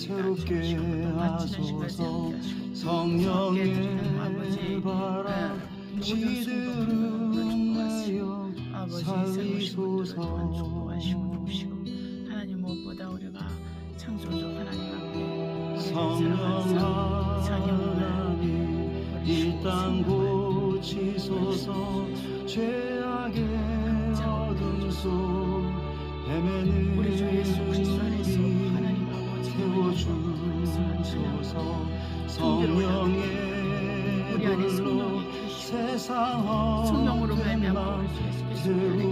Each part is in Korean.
새롭게 하소서. 성령의 바람 지들으며 살리소서. 하나님 무엇보다 우리가 창조주 하나님 앞에 성령 하나님 이 땅 고치소서. 죄악의 어둠 속 헤매는 우리 주 예수 그리스도 안에서 하나님 아버지 태워주소서. 성령의 우리 안에 불로 성령이 계시고 세상 성령으로 말미암아 헛되나 우리 주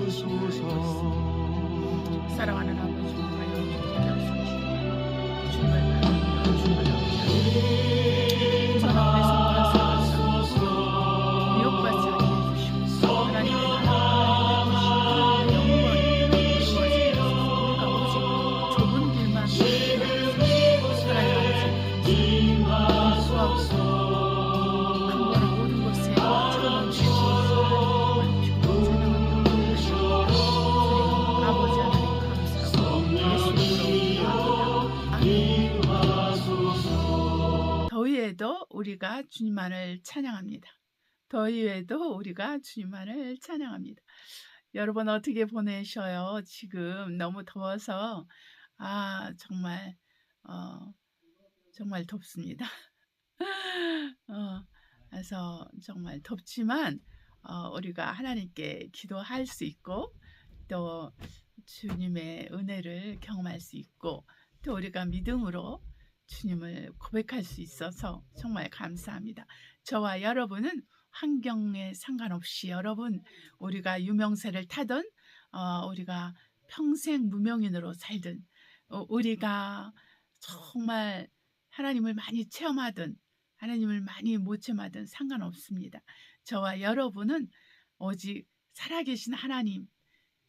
예수 그리스도 안에 태우소서. 사랑하는 아버지 하여 약속하시고 주님을 바라보며 주님을 아버지 앞에 성과하소서. 미혹받지 않게 해주시고 하나님의 나라를 영원히 이루어지소서. 우리가 오직 좁은 길만 살아야 하지 구하옵소서. 그거를 모든 것에 채워넣으시고 아버지 하나님 감사하고 더위에도 우리가 주님만을 찬양합니다. 더위에도 우리가 주님만을 찬양합니다. 여러분 어떻게 보내셔요? 지금 너무 더워서 정말 정말 덥습니다. 그래서 정말 덥지만 우리가 하나님께 기도할 수 있고 또 주님의 은혜를 경험할 수 있고 또 우리가 믿음으로 주님을 고백할 수 있어서 정말 감사합니다. 저와 여러분은 환경에 상관없이 여러분 우리가 유명세를 타든 우리가 평생 무명인으로 살든 우리가 정말 하나님을 많이 체험하든 하나님을 많이 못 체험하든 상관없습니다. 저와 여러분은 오직 살아계신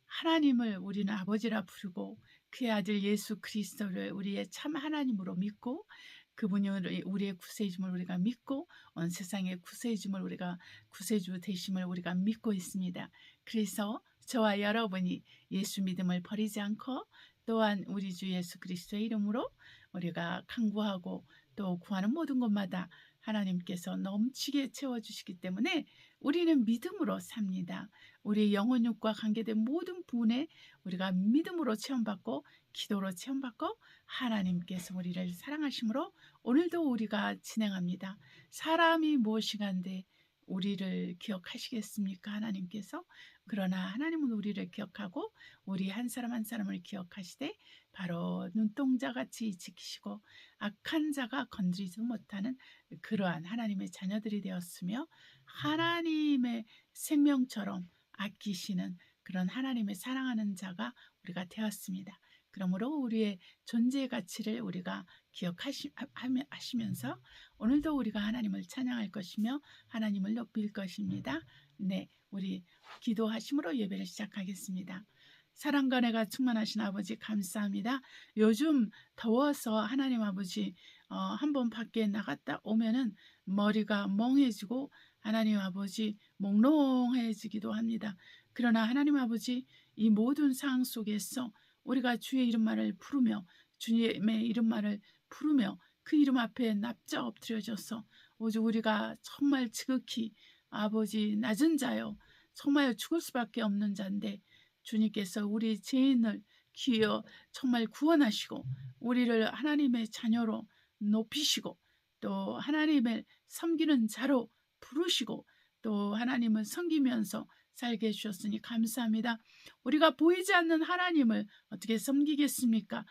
하나님을 우리는 아버지라 부르고 그의 아들 예수 그리스도를 우리의 참 하나님으로 믿고 그분이 우리의 구세주임을 우리가 믿고 온 세상의 구세주임을 우리가 구세주 되심을 우리가 믿고 있습니다. 그래서 저와 여러분이 예수 믿음을 버리지 않고 또한 우리 주 예수 그리스도의 이름으로 우리가 간구하고 또 구하는 모든 것마다 하나님께서 넘치게 채워주시기 때문에 우리는 믿음으로 삽니다. 우리의 영혼육과 관계된 모든 부분에 우리가 믿음으로 체험받고 기도로 체험받고 하나님께서 우리를 사랑하심으로 오늘도 우리가 진행합니다. 사람이 무엇이간데 우리를 기억하시겠습니까? 하나님께서. 그러나 하나님은 우리를 기억하고 우리 한 사람 한 사람을 기억하시되 바로 눈동자같이 지키시고 악한 자가 건드리지 못하는 그러한 하나님의 자녀들이 되었으며 하나님의 생명처럼 아끼시는 그런 하나님의 사랑하는 자가 우리가 되었습니다. 그러므로 우리의 존재의 가치를 우리가 기억하시면서 오늘도 우리가 하나님을 찬양할 것이며 하나님을 높일 것입니다. 네, 우리 기도하심으로 예배를 시작하겠습니다. 사랑과 은혜가 충만하신 아버지 감사합니다. 요즘 더워서 하나님 아버지 한번 밖에 나갔다 오면은 머리가 멍해지고 하나님 아버지 몽롱해지기도 합니다. 그러나 하나님 아버지 이 모든 상황 속에서 우리가 주의 이름만을 부르며 주님의 이름만을 부르며 그 이름 앞에 납작 엎드려져서 오직 우리가 정말 지극히 아버지 낮은 자요 정말 죽을 수밖에 없는 자인데 주님께서 우리 죄인을 정말 구원하시고 우리를 하나님의 자녀로 높이시고 또 하나님을 섬기는 자로 부르시고 또 하나님을 섬기면서 살게 해주셨으니 감사합니다. 우리가 보이지 않는 하나님을 어떻게 섬기겠습니까?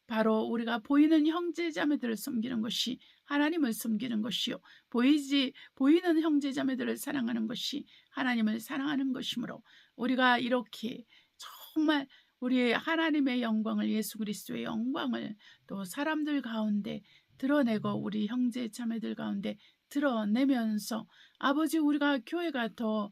바로 우리가 보이는 형제자매들을 섬기는 것이 하나님을 섬기는 것이요 보이는 형제자매들을 사랑하는 것이 하나님을 사랑하는 것이므로 우리가 이렇게 정말 우리 하나님의 영광을 예수 그리스도의 영광을 또 사람들 가운데 드러내고 우리 형제자매들 가운데 드러내면서 아버지 우리가 교회가 더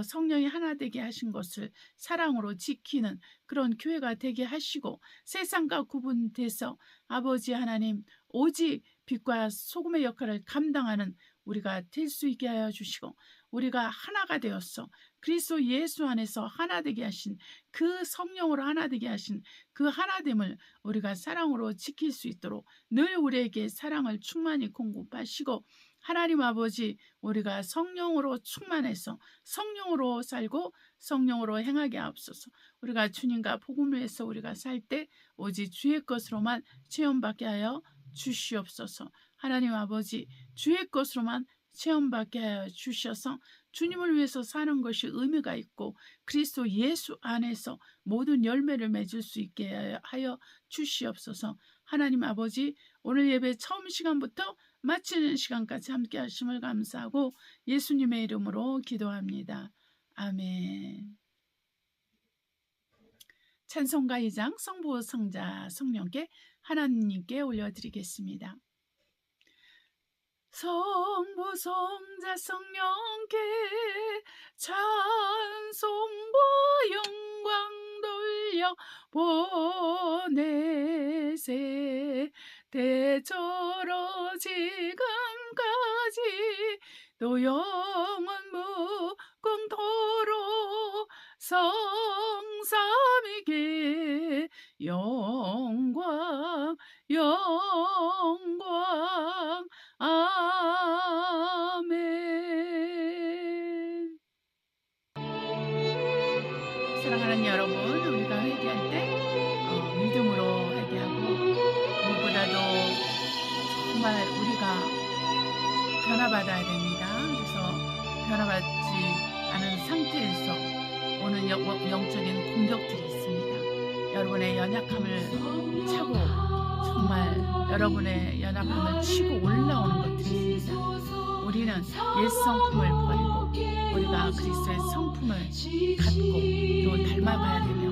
성령이 하나 되게 하신 것을 사랑으로 지키는 그런 교회가 되게 하시고 세상과 구분돼서 아버지 하나님 오직 빛과 소금의 역할을 감당하는 우리가 될 수 있게 하여 주시고 우리가 하나가 되었어 그리스도 예수 안에서 하나 되게 하신 그 성령으로 하나 되게 하신 그 하나됨을 우리가 사랑으로 지킬 수 있도록 늘 우리에게 사랑을 충만히 공급하시고, 하나님 아버지, 우리가 성령으로 충만해서 성령으로 살고 성령으로 행하게 하옵소서. 우리가 주님과 복음을 위해서 우리가 살 때 오직 주의 것으로만 체험받게 하여 주시옵소서. 하나님 아버지, 주의 것으로만 체험받게 하여 주셔서 주님을 위해서 사는 것이 의미가 있고 그리스도 예수 안에서 모든 열매를 맺을 수 있게 하여 주시옵소서. 하나님 아버지, 오늘 예배 처음 시간부터 마치는 시간까지 함께 하심을 감사하고 예수님의 이름으로 기도합니다. 아멘. 찬송가 2장 성부, 성자, 성령께 하나님께 올려드리겠습니다. 성부, 성자, 성령께 찬송과 영광 돌려 보내세. 대저로 지금까지 또 영원 무궁토록 성삼위께 영광 영광. 아멘. 사랑하는 여러분, 우리가 회개할 때 믿음으로 회개하고 무엇보다도 정말 우리가 변화받아야 됩니다. 그래서 변화받지 않은 상태에서 오는 영적인 공격들이 있습니다. 여러분의 연약함을 차고 정말 여러분의 연약함을 치고 올라오는 것들이 있습니다. 우리는 옛 성품을 버리고 우리가 그리스도의 성품을 갖고 또 닮아가야 되며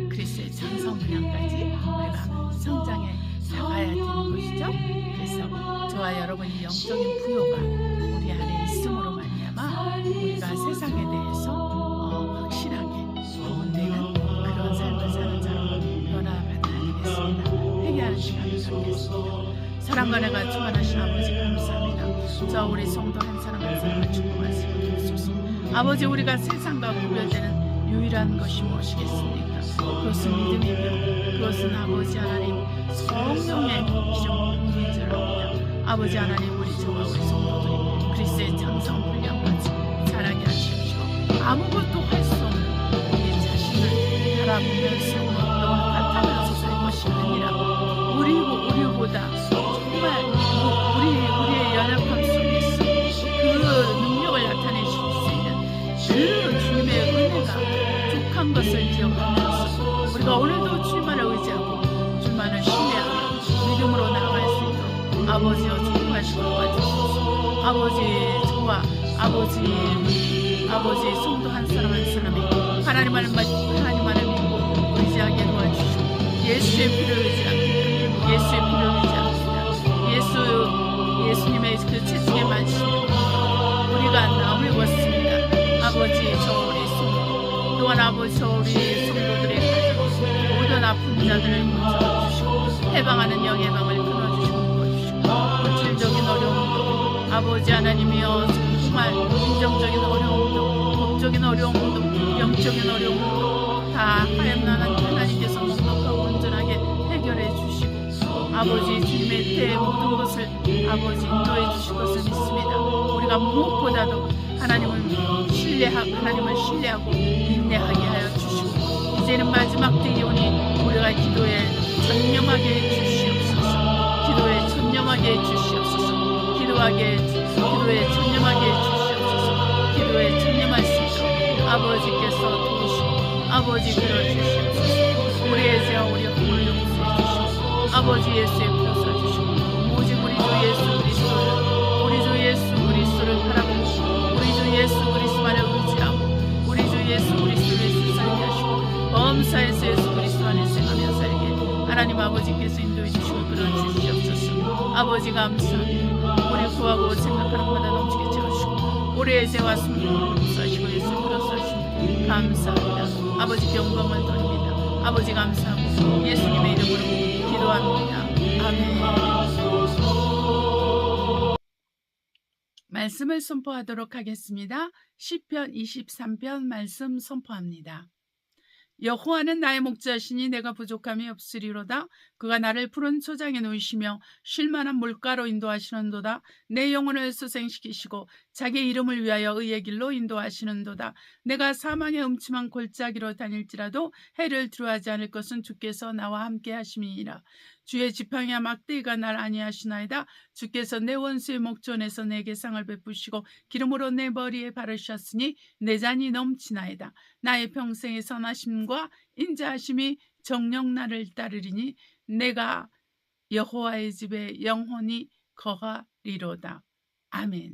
그리스도의 장성분량까지 우리가 성장해 나가야 되는 것이죠. 그래서 저와 여러분이 영적인 부요가 우리 안에 있음으로 말미암아 우리가 세상에 대해서 확실하게 구분되는 그런 삶을 사는 자로 변화받아야 되겠습니다. 회개하는 시간을 갖겠습니다. 사랑과 내가 충만하신 아버지 감사합니다. 저 우리 성도 한 사람 한 사람을 축복하시고 주옵소서. 아버지, 우리가 세상과 구별되는 유일한 것이 무엇이겠습니까? 그것은 믿음이며 그것은 아버지 하나님 성령의 기적인 줄 압니다. 아버지 하나님, 우리 저와 우리 성도들이 그리스도의 장성 분량까지 자라게 하십시오. 아무것도 할 수 없는 우리 자신을 바라보면서 너와 같아면서 살 것이 아니라 우리보다 정말 우리의 연약함 속에서 그 능력을 나타내실 수 있는 그 주님의 은혜가 족한 것을 기억하면서 우리가 오늘도 주님만을 의지하고 주님만을 신뢰하며 믿음으로 나아갈 수 있도록 아버지여 축복하시고 도와주소서. 아버지, 저와 아버지 성도 한 사람 한 사람이 하나님만을 믿고 의지하게 도와주시고 예수의 피를 의지합니다. 예수의 피를 의지합니다. 예수님의 그 채찍에 맞으시고 우리가 나음을 입었습니다. 아버지, 저 우리 성도 또한 아버지, 저 우리 성도들의 가정 모든 아픈 자들을 고쳐주시고 해방하는 영의 방을 끊어주시고 도와주시고 물질적인 어려움도 아버지 하나님이여 정말 인정적인 어려움도 법적인 어려움도 영적인 어려움도 다 하나님나는 하나님께서 넉넉하고 온전하게 해결해 주시고 아버지 주님의 때에 모든 것을 아버지 인도해 주실 것을 믿습니다. 우리가 무엇보다도 하나님을 신뢰하고 인내하게 하여 주시고 이제는 마지막 때에 오니 우리가 기도에 전념하게 해주시옵소서. 기도에 전념하게 해주시옵소서. 기도에 전념하게 해주시옵소서. 기도에 전념할 수 있도록 아버지께서 도우시고 아버지 들어주시옵소서. 우리의 죄와 우리의 허물을 용서해 주시고 아버지 예수의 표 써주시고 오직 우리 주 예수 그리스도를 바라보고 우리 주 예수 그리스도만을 의지하고 우리 주 예수 그리스도를 살게 하시고 범사에서 예수 그리스도 안에 생하며 살게 하나님 아버지께서 인도해 주시고 끌어주시옵소서. 아버지 감사합니다. 우리 구하고 생각하는 것보다 넘치게 채우시고 우리의 죄와 숨김을 용서하시고 예수 끌어주시고 감사합니다. 아버지께 영광을 돌립니다. 아버지 감사하고 예수님의 이름으로 기도합니다. 아멘. 말씀을 선포하도록 하겠습니다. 시편 23편 말씀 선포합니다. 여호와는 나의 목자시니 내가 부족함이 없으리로다. 그가 나를 푸른 초장에 놓이시며 쉴 만한 물가로 인도하시는도다. 내 영혼을 소생시키시고 자기 이름을 위하여 의의 길로 인도하시는도다. 내가 사망의 음침한 골짜기로 다닐지라도 해를 두려워하지 않을 것은 주께서 나와 함께 하심이니라. 주의 지팡이와 막대기가 날 안위하시나이다. 주께서 내 원수의 목전에서 내게 상을 베푸시고 기름으로 내 머리에 바르셨으니 내 잔이 넘치나이다. 나의 평생의 선하심과 인자하심이 정녕 나를 따르리니 내가 여호와의 집에 영원히 거하리로다. 아멘.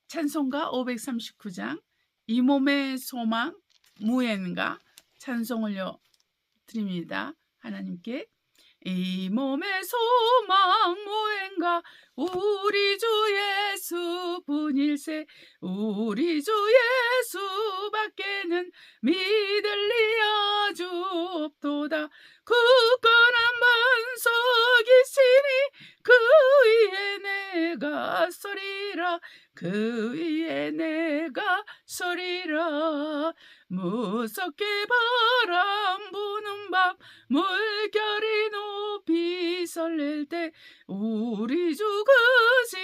찬송가 539장 이 몸의 소망 무엔가 찬송을 드립니다. 하나님께 이 몸의 소망 무엔가 우리 주 예수뿐일세. 우리 주 예수밖에는 믿을 리 아주 없도다. 굳건한 반석이시니 그 위에 내가 서리라. 그 위에 내가 서리라. 무섭게 바람 부는 밤 물결이 높이 설렐 때 우리 주 크신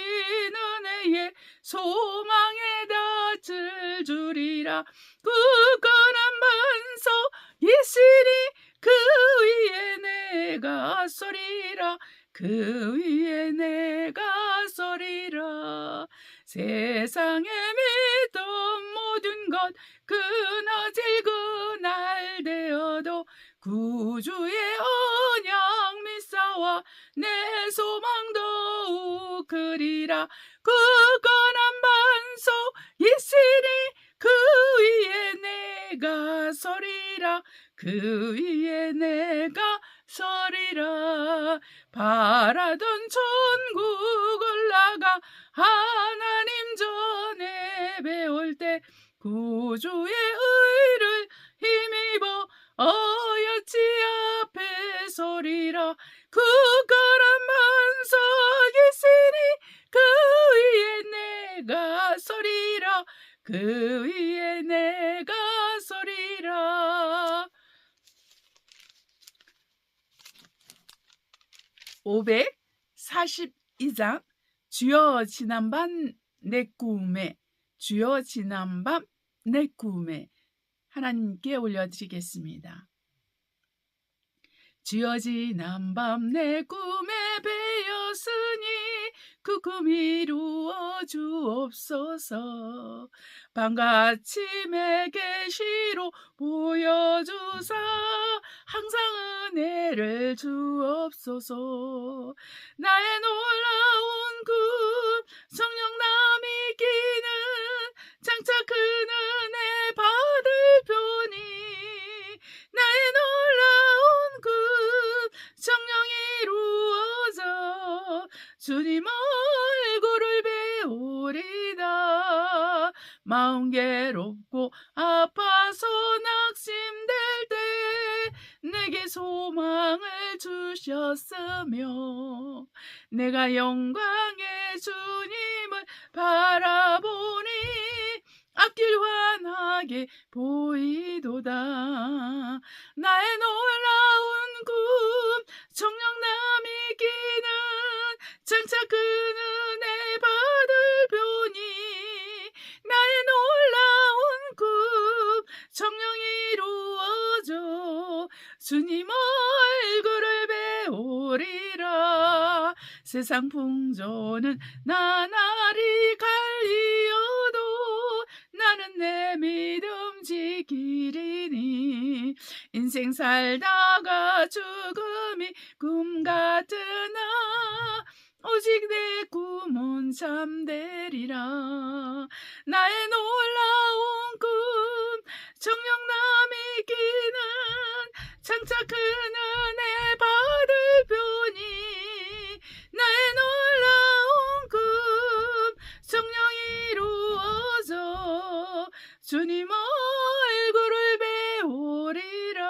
은혜에 소망에 닿을 줄이라. 굳건한 반석이시니 그 위에 내가 서리라. 그 위에 내가 서리라. 세상에 믿던 모든 것 끊어질 그날 되어도 구주의 언약 믿사와 내 소망 더욱 크리라. 굳건한 반석이시니 그 위에 내가 서리라. 그 위에 내가 서리라. 바라던 천국 올라가 하나님 전에 배울 때 구주의 의를 힘입어 어여치 앞에 서리라. 굳건한 반석이시니 그 위에 내가 서리라. 그 위에 내가 서리라. 542장 주여 지난밤 내 꿈에 주여 지난밤 내 꿈에 하나님께 올려드리겠습니다. 주여 지난밤 내 꿈에 배었으니 그 꿈 이루어 주옵소서. 밤과 아침에 계시로 보여주사 항상 은혜를 주옵소서. 나의 놀라운 꿈 성령 남이 끼는 장차 큰 은혜 받을 표니 나의 놀라운 꿈 성령 이루어져 주님 얼굴을 배우리다. 마음 괴롭고 아파서 낙심될 때 내게 소망을 주셨으며 내가 영광의 주님을 바라보니 앞길 환하게 보이도다. 나의 놀라운 꿈 정녕 남이 끼는 장차 큰 은혜 받을 표니 나의 놀라운 꿈 정녕 이루어져 주님 얼굴을 배우리라. 세상 풍조는 나날이 갈리어도 나는 내 믿음 지키리니. 인생 살다가 죽음이 꿈 같으나 오직 내 꿈은 잠되리라. 나의 놀라운 꿈 정녕 남이 끼는 장차 큰 은혜 받을 표니 나의 놀라운 꿈 정녕 이루어져 주님 얼굴을 배우리라.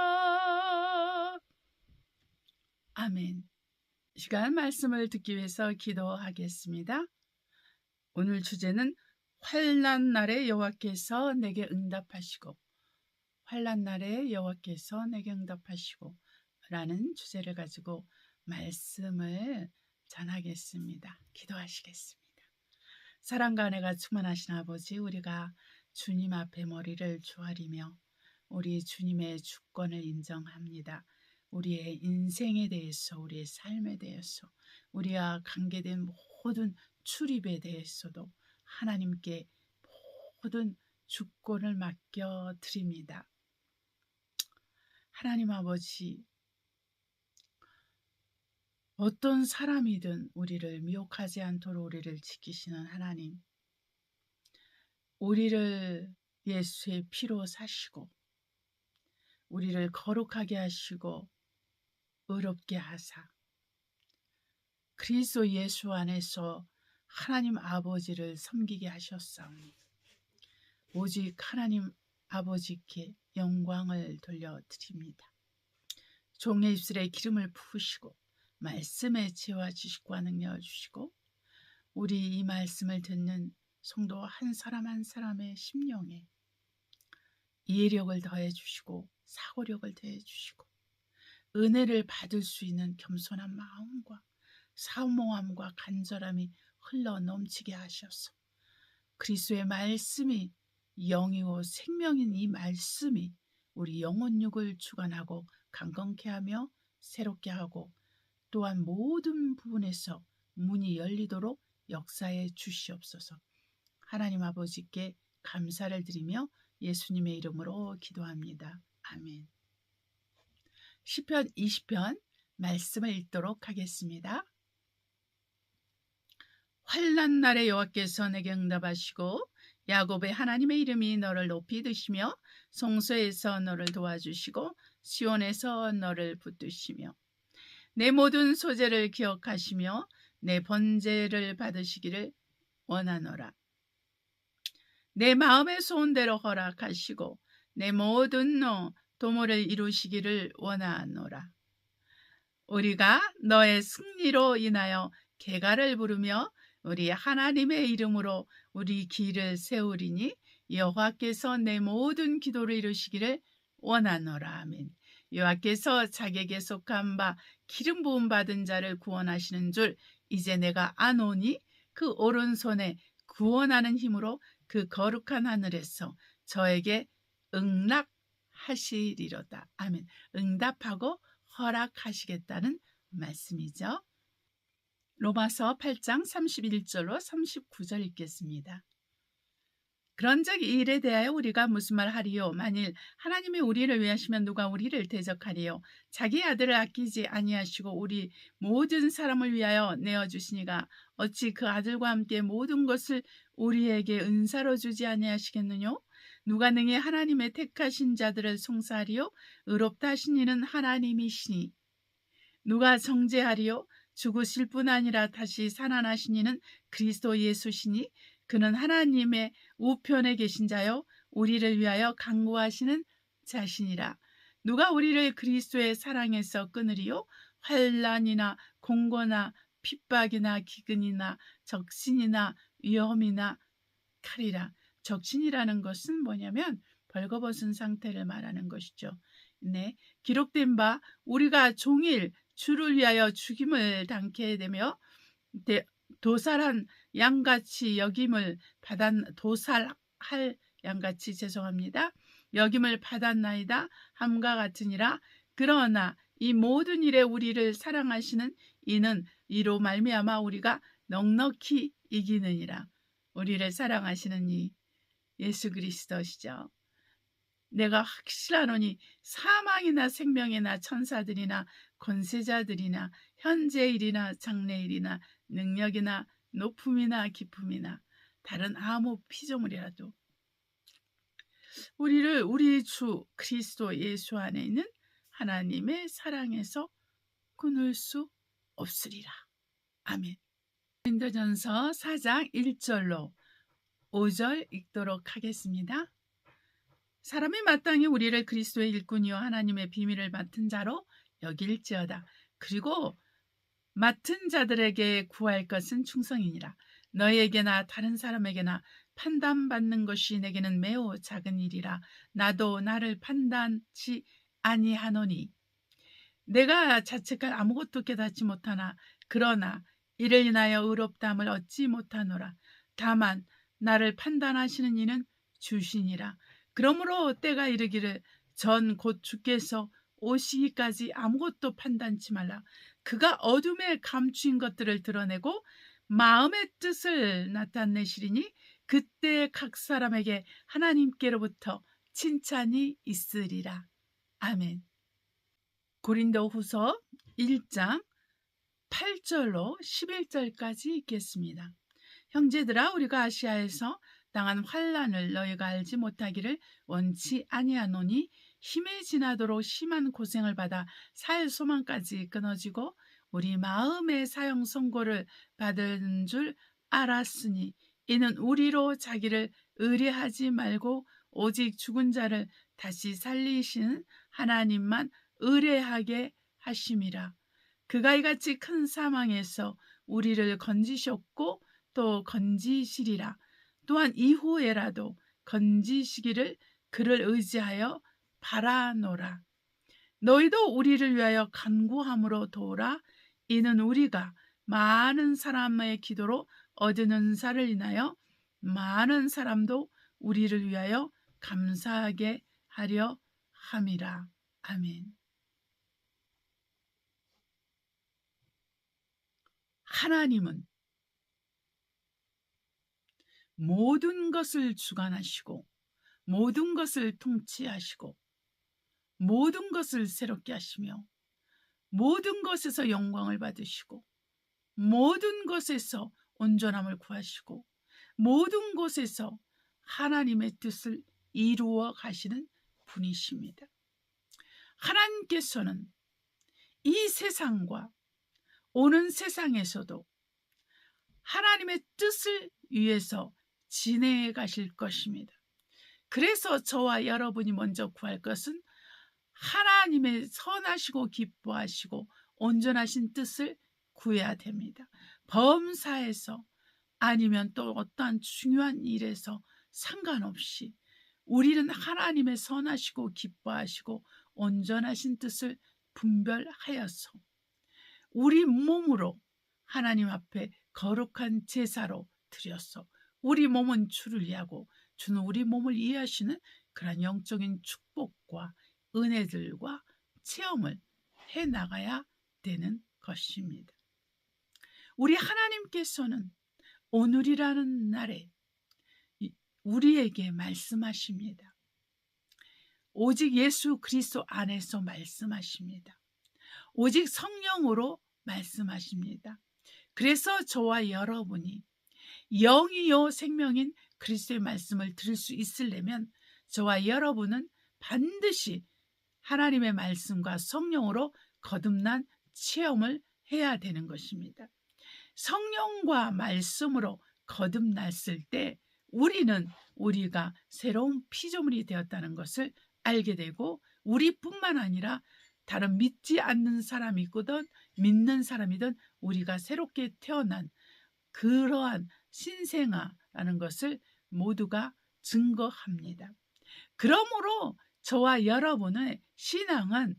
아멘. 이 시간 말씀을 듣기 위해서 기도하겠습니다. 오늘 주제는 환난 날에 여호와께서 내게 응답하시고, 환난 날에 여호와께서 내게 응답하시고 라는 주제를 가지고 말씀을 전하겠습니다. 기도하시겠습니다. 사랑과 은혜가 충만하신 아버지, 우리가 주님 앞에 머리를 조아리며 우리 주님의 주권을 인정합니다. 우리의 인생에 대해서, 우리의 삶에 대해서, 우리와 관계된 모든 출입에 대해서도 하나님께 모든 주권을 맡겨드립니다. 하나님 아버지, 어떤 사람이든 우리를 미혹하지 않도록 우리를 지키시는 하나님, 우리를 예수의 피로 사시고 우리를 거룩하게 하시고 의롭게 하사 그리스도 예수 안에서 하나님 아버지를 섬기게 하셨사오니 오직 하나님 아버지께 영광을 돌려드립니다. 종의 입술에 기름을 부으시고 말씀에 지혜와 지식과 능력을 주시고 우리 이 말씀을 듣는 성도 한 사람 한 사람의 심령에 이해력을 더해 주시고 사고력을 더해 주시고 은혜를 받을 수 있는 겸손한 마음과 사모함과 간절함이 흘러 넘치게 하셔서 그리스도의 말씀이 영이고 생명인 이 말씀이 우리 영혼육을 주관하고 강건케 하며 새롭게 하고 또한 모든 부분에서 문이 열리도록 역사해 주시옵소서. 하나님 아버지께 감사를 드리며 예수님의 이름으로 기도합니다. 아멘. 시편 20편 말씀을 읽도록 하겠습니다. 환난 날에 여호와께서 내게 응답하시고 야곱의 하나님의 이름이 너를 높이 드시며 성소에서 너를 도와주시고 시온에서 너를 붙드시며 내 모든 소재를 기억하시며 내 번제를 받으시기를 원하노라. 내 마음의 소원대로 허락하시고 내 모든 도모를 이루시기를 원하노라. 우리가 너의 승리로 인하여 개가를 부르며 우리 하나님의 이름으로 우리 길을 세우리니 여호와께서 내 모든 기도를 이루시기를 원하노라. 아멘. 여호와께서 자기에게 속한 바 기름 부음 받은 자를 구원하시는 줄 이제 내가 아노니 그 오른손에 구원하는 힘으로 그 거룩한 하늘에서 저에게 응답하시리로다. 아멘. 응답하고 허락하시겠다는 말씀이죠. 로마서 8장 31절로 39절 읽겠습니다. 그런즉 이 일에 대하여 우리가 무슨 말 하리요? 만일 하나님이 우리를 위하시면 누가 우리를 대적하리요? 자기 아들을 아끼지 아니하시고 우리 모든 사람을 위하여 내어주시니가 어찌 그 아들과 함께 모든 것을 우리에게 은사로 주지 아니하시겠느냐? 누가 능히 하나님의 택하신 자들을 송사하리요? 의롭다 하신 이는 하나님이시니 누가 정죄하리요? 죽으실 뿐 아니라 다시 살아나신 이는 그리스도 예수시니 그는 하나님의 우편에 계신 자요 우리를 위하여 간구하시는 자신이라. 누가 우리를 그리스도의 사랑에서 끊으리요? 환난이나 공고나 핍박이나 기근이나 적신이나 위험이나 칼이라. 적신이라는 것은 뭐냐면 벌거벗은 상태를 말하는 것이죠. 네, 기록된 바 우리가 종일 주를 위하여 죽임을 당케 되며 도살한 양같이 여김을 도살할 양같이 여김을 받았나이다 함과 같으니라. 그러나 이 모든 일에 우리를 사랑하시는 이는 이로 말미암아 우리가 넉넉히 이기느니라. 우리를 사랑하시는 이 예수 그리스도시죠. 내가 확실하노니 사망이나 생명이나 천사들이나 권세자들이나 현재일이나 장래일이나 능력이나 높음이나 깊음이나 다른 아무 피조물이라도 우리를 우리 주 그리스도 예수 안에 있는 하나님의 사랑에서 끊을 수 없으리라. 아멘. 고린도전서 4장 1절로 5절 읽도록 하겠습니다. 사람이 마땅히 우리를 그리스도의 일꾼이요 하나님의 비밀을 맡은 자로 여길지어다. 그리고 맡은 자들에게 구할 것은 충성이니라. 너에게나 다른 사람에게나 판단받는 것이 내게는 매우 작은 일이라 나도 나를 판단치 아니하노니 내가 자책할 아무것도 깨닫지 못하나 그러나 이를 인하여 의롭다함을 얻지 못하노라. 다만 나를 판단하시는 이는 주시니라. 그러므로 때가 이르기를 전 곧 주께서 오시기까지 아무것도 판단치 말라. 그가 어둠에 감추인 것들을 드러내고 마음의 뜻을 나타내시리니 그때 각 사람에게 하나님께로부터 칭찬이 있으리라. 아멘. 고린도후서 1장 8절로 11절까지 읽겠습니다. 형제들아, 우리가 아시아에서 당한 환난을 너희가 알지 못하기를 원치 아니하노니 힘이 지나도록 심한 고생을 받아 살 소망까지 끊어지고 우리 마음의 사형 선고를 받은 줄 알았으니 이는 우리로 자기를 의뢰하지 말고 오직 죽은 자를 다시 살리신 하나님만 의뢰하게 하심이라. 그가 이같이 큰 사망에서 우리를 건지셨고 또 건지시리라. 또한 이후에라도 건지시기를 그를 의지하여 바라노라. 너희도 우리를 위하여 간구함으로 도우라. 이는 우리가 많은 사람의 기도로 얻은 은사를 인하여 많은 사람도 우리를 위하여 감사하게 하려 함이라. 아멘. 하나님은 모든 것을 주관하시고 모든 것을 통치하시고 모든 것을 새롭게 하시며 모든 것에서 영광을 받으시고 모든 것에서 온전함을 구하시고 모든 곳에서 하나님의 뜻을 이루어 가시는 분이십니다. 하나님께서는 이 세상과 오는 세상에서도 하나님의 뜻을 위해서 진행해 가실 것입니다. 그래서 저와 여러분이 먼저 구할 것은 하나님의 선하시고 기뻐하시고 온전하신 뜻을 구해야 됩니다. 범사에서 아니면 또 어떠한 중요한 일에서 상관없이 우리는 하나님의 선하시고 기뻐하시고 온전하신 뜻을 분별하여서 우리 몸으로 하나님 앞에 거룩한 제사로 드려서 우리 몸은 주를 이해하고 주는 우리 몸을 이해하시는 그런 영적인 축복과 은혜들과 체험을 해나가야 되는 것입니다. 우리 하나님께서는 오늘이라는 날에 우리에게 말씀하십니다. 오직 예수 그리스도 안에서 말씀하십니다. 오직 성령으로 말씀하십니다. 그래서 저와 여러분이 영이요 생명인 그리스도의 말씀을 들을 수 있으려면 저와 여러분은 반드시 하나님의 말씀과 성령으로 거듭난 체험을 해야 되는 것입니다. 성령과 말씀으로 거듭났을 때 우리가 새로운 피조물이 되었다는 것을 알게 되고 우리뿐만 아니라 다른 믿지 않는 사람이거든 믿는 사람이든 우리가 새롭게 태어난 그러한 신생아라는 것을 모두가 증거합니다. 그러므로 저와 여러분의 신앙은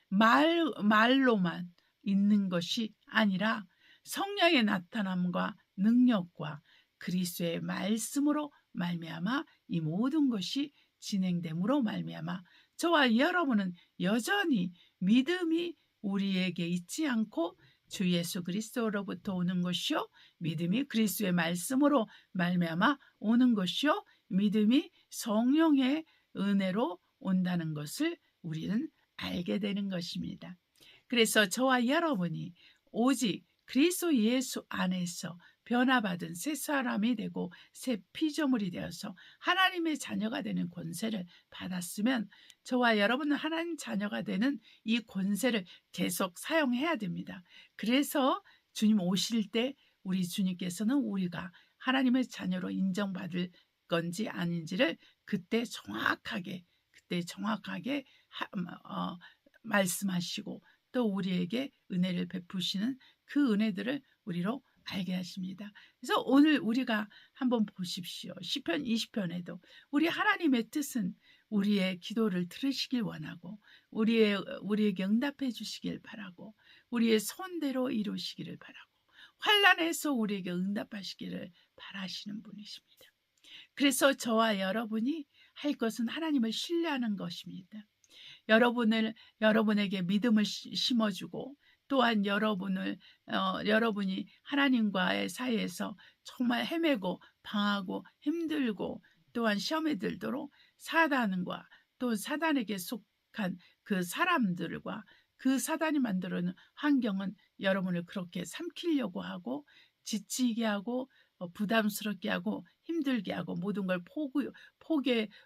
말로만 있는 것이 아니라 성령의 나타남과 능력과 그리스도의 말씀으로 말미암아 이 모든 것이 진행됨으로 말미암아 저와 여러분은 여전히 믿음이 우리에게 있지 않고 주 예수 그리스도로부터 오는 것이요 믿음이 그리스도의 말씀으로 말미암아 오는 것이요 믿음이 성령의 은혜로 온다는 것을 우리는 알게 되는 것입니다. 그래서 저와 여러분이 오직 그리스도 예수 안에서 변화받은 새 사람이 되고 새 피조물이 되어서 하나님의 자녀가 되는 권세를 받았으면 저와 여러분은 하나님 자녀가 되는 이 권세를 계속 사용해야 됩니다. 그래서 주님 오실 때 우리 주님께서는 우리가 하나님의 자녀로 인정받을 건지 아닌지를 그때 정확하게 말씀하시고 또 우리에게 은혜를 베푸시는 그 은혜들을 우리로 알게 하십니다. 그래서 오늘 우리가 한번 보십시오. 시편 20편에도 우리 하나님의 뜻은 우리의 기도를 들으시길 원하고 우리에게 응답해 주시길 바라고 우리의 손대로 이루시기를 바라고 환난에서 우리에게 응답하시기를 바라시는 분이십니다. 그래서 저와 여러분이 할 것은 하나님을 신뢰하는 것입니다. 여러분에게 믿음을 심어주고 또한 여러분이 하나님과의 사이에서 정말 헤매고 방하고 힘들고 또한 시험에 들도록 사단과 또 사단에게 속한 그 사람들과 그 사단이 만들어놓은 환경은 여러분을 그렇게 삼키려고 하고 지치게 하고 부담스럽게 하고 힘들게 하고 모든 걸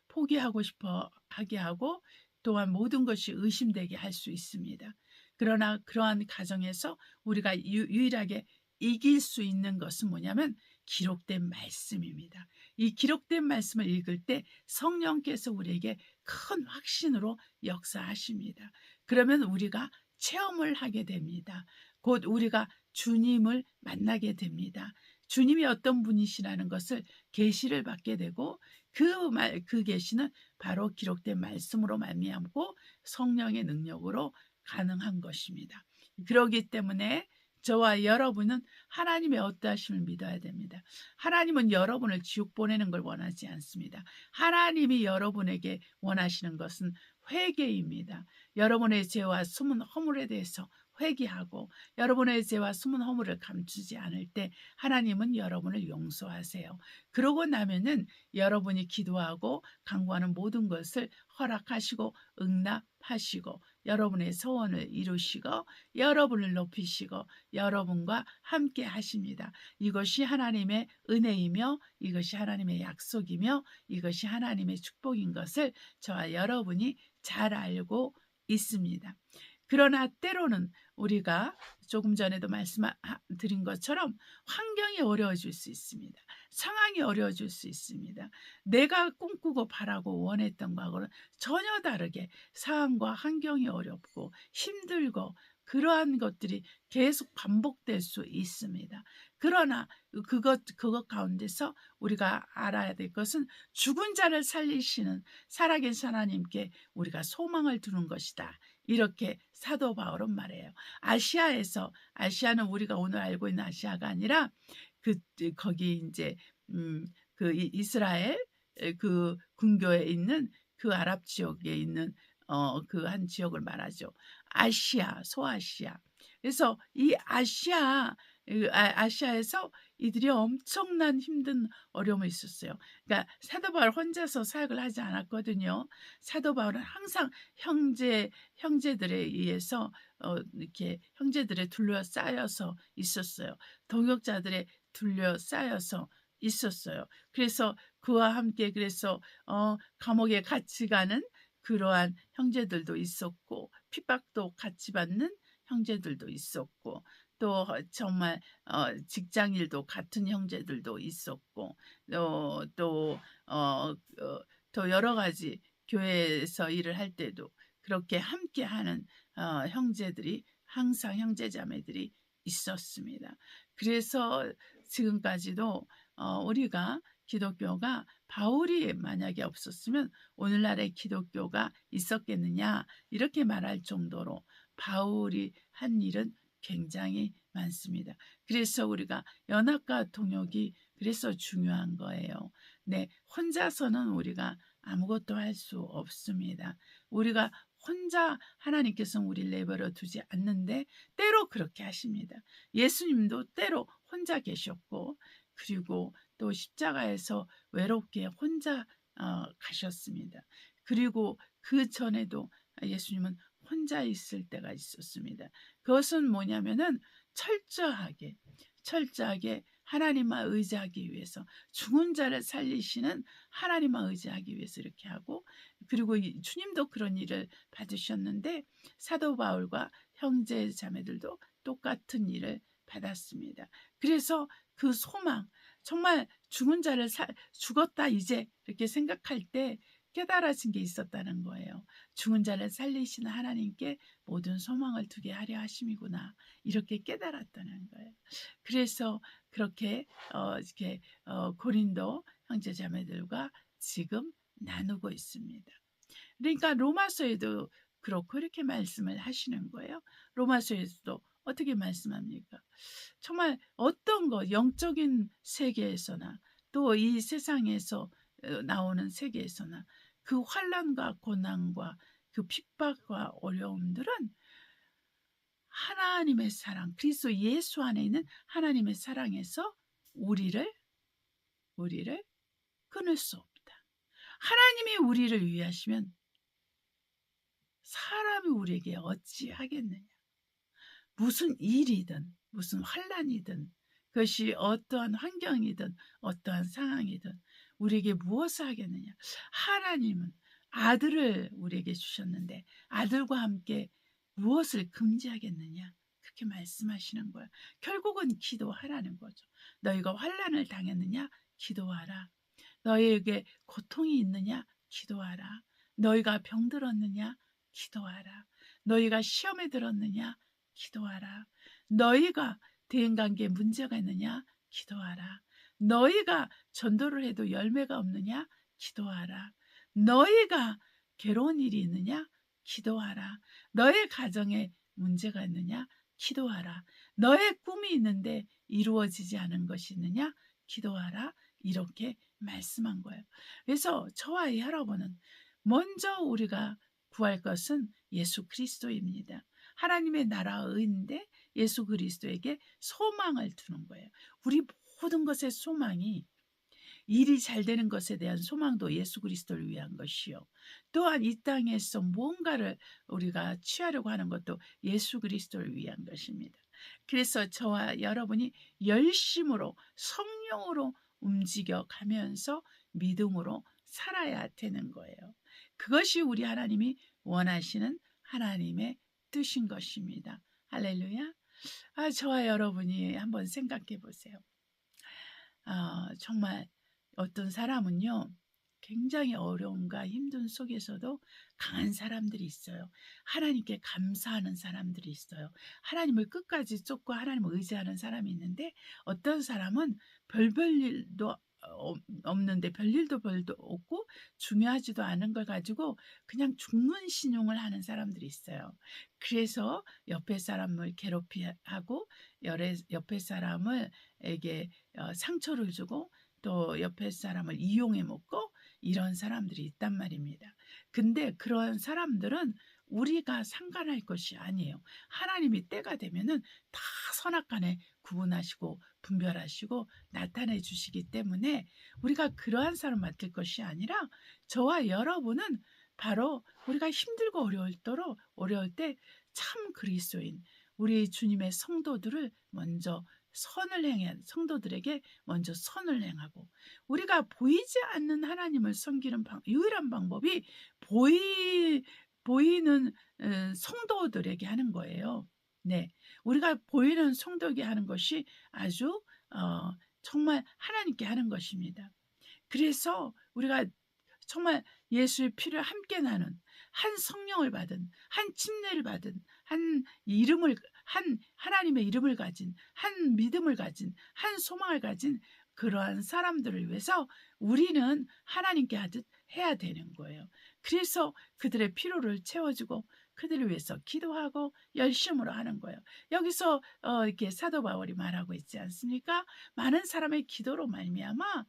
포기하고 싶어 하게 하고 또한 모든 것이 의심되게 할 수 있습니다. 그러나 그러한 가정에서 우리가 유일하게 이길 수 있는 것은 뭐냐면 기록된 말씀입니다. 이 기록된 말씀을 읽을 때 성령께서 우리에게 큰 확신으로 역사하십니다. 그러면 우리가 체험을 하게 됩니다. 곧 우리가 주님을 만나게 됩니다. 주님이 어떤 분이시라는 것을 계시를 받게 되고 그 계시는 바로 기록된 말씀으로 말미암고 성령의 능력으로 가능한 것입니다. 그렇기 때문에 저와 여러분은 하나님의 어떠하심을 믿어야 됩니다. 하나님은 여러분을 지옥 보내는 걸 원하지 않습니다. 하나님이 여러분에게 원하시는 것은 회개입니다. 여러분의 죄와 숨은 허물에 대해서 회개하고 여러분의 죄와 숨은 허물을 감추지 않을 때 하나님은 여러분을 용서하세요. 그러고 나면은 여러분이 기도하고 간구하는 모든 것을 허락하시고 응답하시고 여러분의 소원을 이루시고 여러분을 높이시고 여러분과 함께 하십니다. 이것이 하나님의 은혜이며 이것이 하나님의 약속이며 이것이 하나님의 축복인 것을 저와 여러분이 잘 알고 있습니다. 그러나 때로는 우리가 조금 전에도 말씀드린 것처럼 환경이 어려워질 수 있습니다. 상황이 어려워질 수 있습니다. 내가 꿈꾸고 바라고 원했던 것과는 전혀 다르게 상황과 환경이 어렵고 힘들고 그러한 것들이 계속 반복될 수 있습니다. 그러나 그것 가운데서 우리가 알아야 될 것은 죽은 자를 살리시는 살아계신 하나님께 우리가 소망을 두는 것이다. 이렇게 사도 바울은 말해요. 아시아는 우리가 오늘 알고 있는 아시아가 아니라 거기 이제 그 이스라엘 그 군교에 있는 그 아랍 지역에 있는 그 한 지역을 말하죠. 소아시아. 그래서 이 아시아에서 이들이 엄청난 힘든 어려움이 있었어요. 그러니까 사도 바울 혼자서 사역을 하지 않았거든요. 사도 바울은 항상 형제들에 의해서 이렇게 형제들에 둘러싸여서 있었어요. 동역자들에 둘러싸여서 있었어요. 그래서 그와 함께 감옥에 같이 가는 그러한 형제들도 있었고 핍박도 같이 받는 형제들도 있었고 또 정말 직장일도 같은 형제들도 있었고 또 여러 가지 교회에서 일을 할 때도 그렇게 함께하는 형제들이 항상 형제자매들이 있었습니다. 그래서 지금까지도 우리가 기독교가 바울이 만약에 없었으면 오늘날의 기독교가 있었겠느냐 이렇게 말할 정도로 바울이 한 일은 굉장히 많습니다. 그래서 우리가 연합과 동역이 그래서 중요한 거예요. 네, 혼자서는 우리가 아무것도 할 수 없습니다. 우리가 혼자 하나님께서는 우리를 내버려 두지 않는데 때로 그렇게 하십니다. 예수님도 때로 혼자 계셨고 그리고 또 십자가에서 외롭게 혼자 가셨습니다. 그리고 그 전에도 예수님은 혼자 있을 때가 있었습니다. 그것은 뭐냐면은 철저하게 하나님만 의지하기 위해서 죽은 자를 살리시는 하나님만 의지하기 위해서 이렇게 하고 그리고 주님도 그런 일을 받으셨는데 사도 바울과 형제 자매들도 똑같은 일을 받았습니다. 그래서 그 소망 정말 죽은 자를 죽었다 이제 이렇게 생각할 때 깨달아진 게 있었다는 거예요. 죽은 자를 살리시는 하나님께 모든 소망을 두게 하려 하심이구나 이렇게 깨달았다는 거예요. 그래서 그렇게 이렇게 고린도 형제자매들과 지금 나누고 있습니다. 그러니까 로마서에도 그렇고 이렇게 말씀을 하시는 거예요. 로마서에서도 어떻게 말씀합니까? 정말 어떤 것, 영적인 세계에서나 또 이 세상에서 나오는 세계에서나 그 환난과 고난과 그 핍박과 어려움들은 하나님의 사랑, 그리스도 예수 안에 있는 하나님의 사랑에서 우리를 끊을 수 없다. 하나님이 우리를 위하시면 사람이 우리에게 어찌하겠느냐. 무슨 일이든 무슨 환난이든 그것이 어떠한 환경이든 어떠한 상황이든 우리에게 무엇을 하겠느냐. 하나님은 아들을 우리에게 주셨는데 아들과 함께 무엇을 금지하겠느냐. 그렇게 말씀하시는 거예요. 결국은 기도하라는 거죠. 너희가 환난을 당했느냐? 기도하라. 너희에게 고통이 있느냐? 기도하라. 너희가 병들었느냐? 기도하라. 너희가 시험에 들었느냐? 기도하라. 너희가 대인관계에 문제가 있느냐? 기도하라. 너희가 전도를 해도 열매가 없느냐? 기도하라. 너희가 괴로운 일이 있느냐? 기도하라. 너의 가정에 문제가 있느냐? 기도하라. 너의 꿈이 있는데 이루어지지 않은 것이 있느냐? 기도하라. 이렇게 말씀한 거예요. 그래서 저와 여러분은 먼저 우리가 구할 것은 예수 그리스도입니다. 하나님의 나라의인데 예수 그리스도에게 소망을 두는 거예요. 우리 모든 것의 소망이 일이 잘 되는 것에 대한 소망도 예수 그리스도를 위한 것이요. 또한 이 땅에서 무언가를 우리가 취하려고 하는 것도 예수 그리스도를 위한 것입니다. 그래서 저와 여러분이 열심으로 성령으로 움직여 가면서 믿음으로 살아야 되는 거예요. 그것이 우리 하나님이 원하시는 하나님의 뜻인 것입니다. 할렐루야. 저와 여러분이 한번 생각해 보세요. 정말 어떤 사람은요, 굉장히 어려움과 힘든 속에서도 강한 사람들이 있어요. 하나님께 감사하는 사람들이 있어요. 하나님을 끝까지 쫓고 하나님을 의지하는 사람이 있는데 어떤 사람은 별별 일도 없는데 별일도 별도 없고 중요하지도 않은 걸 가지고 그냥 죽는 신용을 하는 사람들이 있어요. 그래서 옆에 사람을 괴롭히하고 옆에 사람에게 상처를 주고 또 옆에 사람을 이용해 먹고 이런 사람들이 있단 말입니다. 근데 그런 사람들은 우리가 상관할 것이 아니에요. 하나님이 때가 되면은 다 선악간에 구분하시고 분별하시고 나타내 주시기 때문에 우리가 그러한 사람 맡을 것이 아니라 저와 여러분은 바로 우리가 힘들고 어려울 때 참 그리스도인 우리 주님의 성도들을 먼저 성도들에게 먼저 선을 행하고 우리가 보이지 않는 하나님을 섬기는 유일한 방법이 보이는 성도들에게 하는 거예요. 네, 우리가 보이는 성도에게 하는 것이 아주 정말 하나님께 하는 것입니다. 그래서 우리가 정말 예수의 피를 함께 나눈 한 성령을 받은 한 침례를 받은 한 하나님의 이름을 가진 한 믿음을 가진 한 소망을 가진 그러한 사람들을 위해서 우리는 하나님께 하듯 해야 되는 거예요. 그래서 그들의 필요를 채워주고 그들을 위해서 기도하고 열심으로 하는 거예요. 여기서 이렇게 사도 바울이 말하고 있지 않습니까? 많은 사람의 기도로 말미암아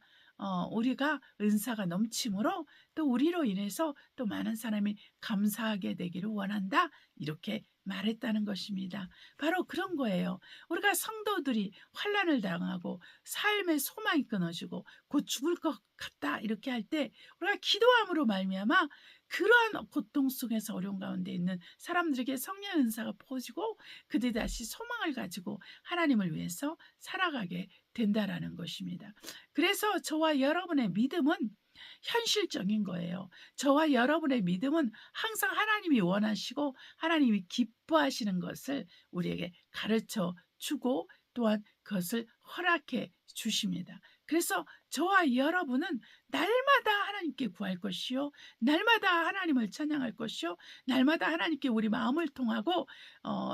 우리가 은사가 넘침으로 또 우리로 인해서 또 많은 사람이 감사하게 되기를 원한다. 이렇게 말했다는 것입니다. 바로 그런 거예요. 우리가 성도들이 환난을 당하고 삶의 소망이 끊어지고 곧 죽을 것 같다 이렇게 할 때 우리가 기도함으로 말미암아 그러한 고통 속에서 어려운 가운데 있는 사람들에게 성령의 은사가 퍼지고 그들이 다시 소망을 가지고 하나님을 위해서 살아가게 된다라는 것입니다. 그래서 저와 여러분의 믿음은 현실적인 거예요. 저와 여러분의 믿음은 항상 하나님이 원하시고 하나님이 기뻐하시는 것을 우리에게 가르쳐 주고 또한 그것을 허락해 주십니다. 그래서 저와 여러분은 날마다 하나님께 구할 것이요, 날마다 하나님을 찬양할 것이요, 날마다 하나님께 우리 마음을 통하고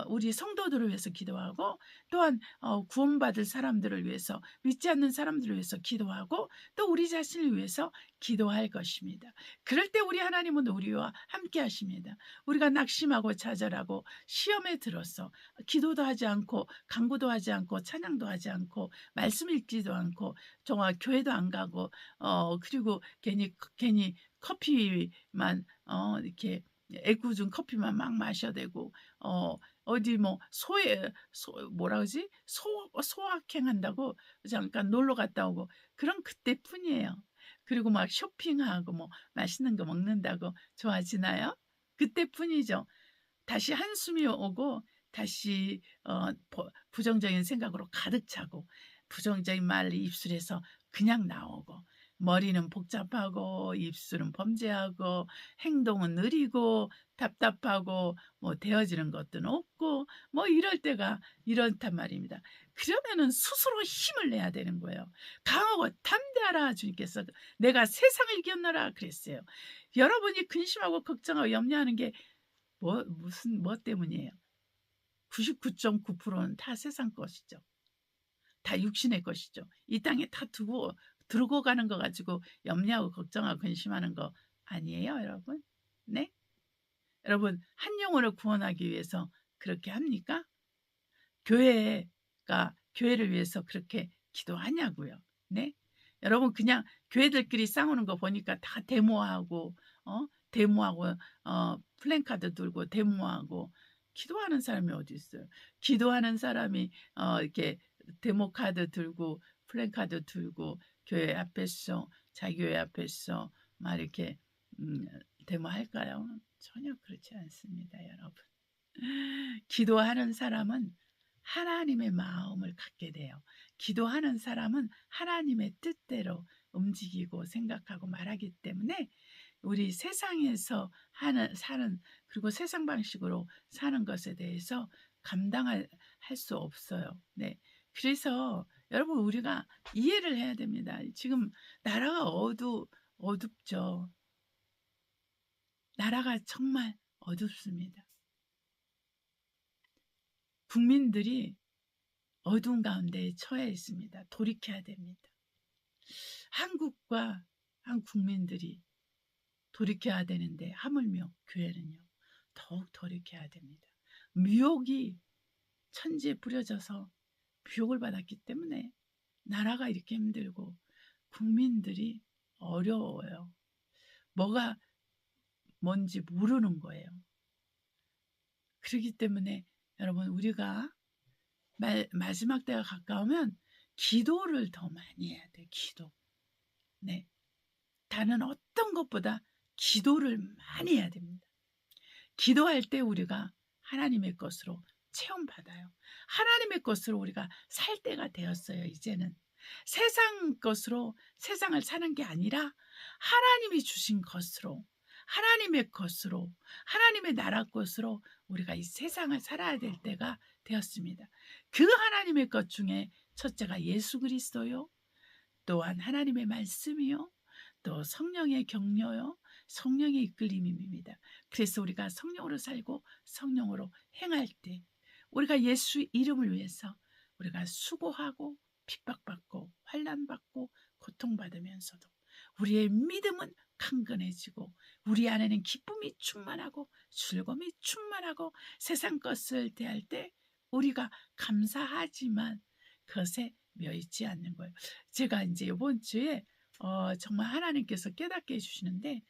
우리 성도들을 위해서 기도하고, 또한 구원받을 사람들을 위해서, 믿지 않는 사람들을 위해서 기도하고, 또 우리 자신을 위해서 기도할 것입니다. 그럴 때 우리 하나님은 우리와 함께 하십니다. 우리가 낙심하고 좌절하고 시험에 들어서 기도도 하지 않고 간구도 하지 않고 찬양도 하지 않고 말씀 읽지도 않고 정말 교회도 안 가고 그리고 괜히 커피만 이렇게 애꿎은 커피만 막 마셔대고 어디 뭐 뭐라 그러지? 소확행 한다고 잠깐 놀러 갔다 오고 그런 그때뿐이에요. 그리고 막 쇼핑하고 뭐 맛있는 거 먹는다고 좋아지나요? 그때뿐이죠. 다시 한숨이 오고 다시 부정적인 생각으로 가득 차고 부정적인 말이 입술에서 그냥 나오고 머리는 복잡하고 입술은 범죄하고 행동은 느리고 답답하고 뭐 되어지는 것도 없고 뭐 이럴 때가 이렇단 말입니다. 그러면은 스스로 힘을 내야 되는 거예요. 강하고 담대하라 주님께서 내가 세상을 이겼노라 그랬어요. 여러분이 근심하고 걱정하고 염려하는 게 뭐 때문이에요? 99.9%는 다 세상 것이죠. 다 육신의 것이죠. 이 땅에 다 들고 가는 거 가지고 염려하고 걱정하고 근심하는 거 아니에요, 여러분? 네? 여러분, 한 영혼을 구원하기 위해서 그렇게 합니까? 교회를 위해서 그렇게 기도하냐고요. 네? 여러분 그냥 교회들끼리 싸우는 거 보니까 다 데모하고 플랜카드 들고 데모하고 기도하는 사람이 어디 있어요? 기도하는 사람이 이렇게 데모카드 들고 플랜카드 들고 교회 앞에서 자기 교회 앞에서 막 이렇게 데모할까요? 전혀 그렇지 않습니다, 여러분. 기도하는 사람은 하나님의 마음을 갖게 돼요. 기도하는 사람은 하나님의 뜻대로 움직이고 생각하고 말하기 때문에 우리 세상에서 사는 그리고 세상 방식으로 사는 것에 대해서 감당할 수 없어요. 네. 그래서 여러분 우리가 이해를 해야 됩니다. 지금 나라가 어둡죠. 나라가 정말 어둡습니다. 국민들이 어두운 가운데 처해 있습니다. 돌이켜야 됩니다. 한국과 한 국민들이 돌이켜야 되는데 하물며 교회는요. 더욱 돌이켜야 됩니다. 미혹이 천지에 뿌려져서 미혹을 받았기 때문에 나라가 이렇게 힘들고 국민들이 어려워요. 뭐가 뭔지 모르는 거예요. 그렇기 때문에 여러분 우리가 마지막 때가 가까우면 기도를 더 많이 해야 돼요. 기도. 네. 다른 어떤 것보다 기도를 많이 해야 됩니다. 기도할 때 우리가 하나님의 것으로 체험받아요. 하나님의 것으로 우리가 살 때가 되었어요. 이제는 세상 것으로 세상을 사는 게 아니라 하나님이 주신 것으로 하나님의 것으로 하나님의 나라 것으로 우리가 이 세상을 살아야 될 때가 되었습니다. 그 하나님의 것 중에 첫째가 예수 그리스도요. 또한 하나님의 말씀이요. 또 성령의 격려요. 성령의 이끌림입니다. 그래서 우리가 성령으로 살고 성령으로 행할 때 우리가 예수 이름을 위해서 우리가 수고하고 핍박받고 환난받고 고통받으면서도 우리의 믿음은 강건해지고 우리 안에는 기쁨이 충만하고 즐거움이 충만하고 세상 것을 대할 때 우리가 감사하지만 그것에 멸있지 않는 거예요. 제가 이제 이번 주에 정말 하나님께서 깨닫게 해주시는데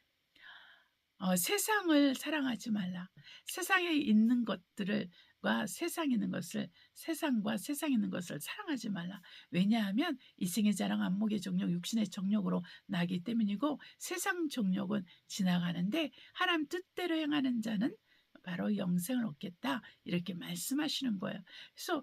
세상을 사랑하지 말라. 세상에 있는 것들과 세상에 있는 것을 세상과 세상에 있는 것을 사랑하지 말라. 왜냐하면 이생의 자랑 안목의 정욕 육신의 정욕으로 나기 때문이고 세상 정욕은 지나가는데 하나님 뜻대로 행하는 자는 바로 영생을 얻겠다 이렇게 말씀하시는 거예요. 그래서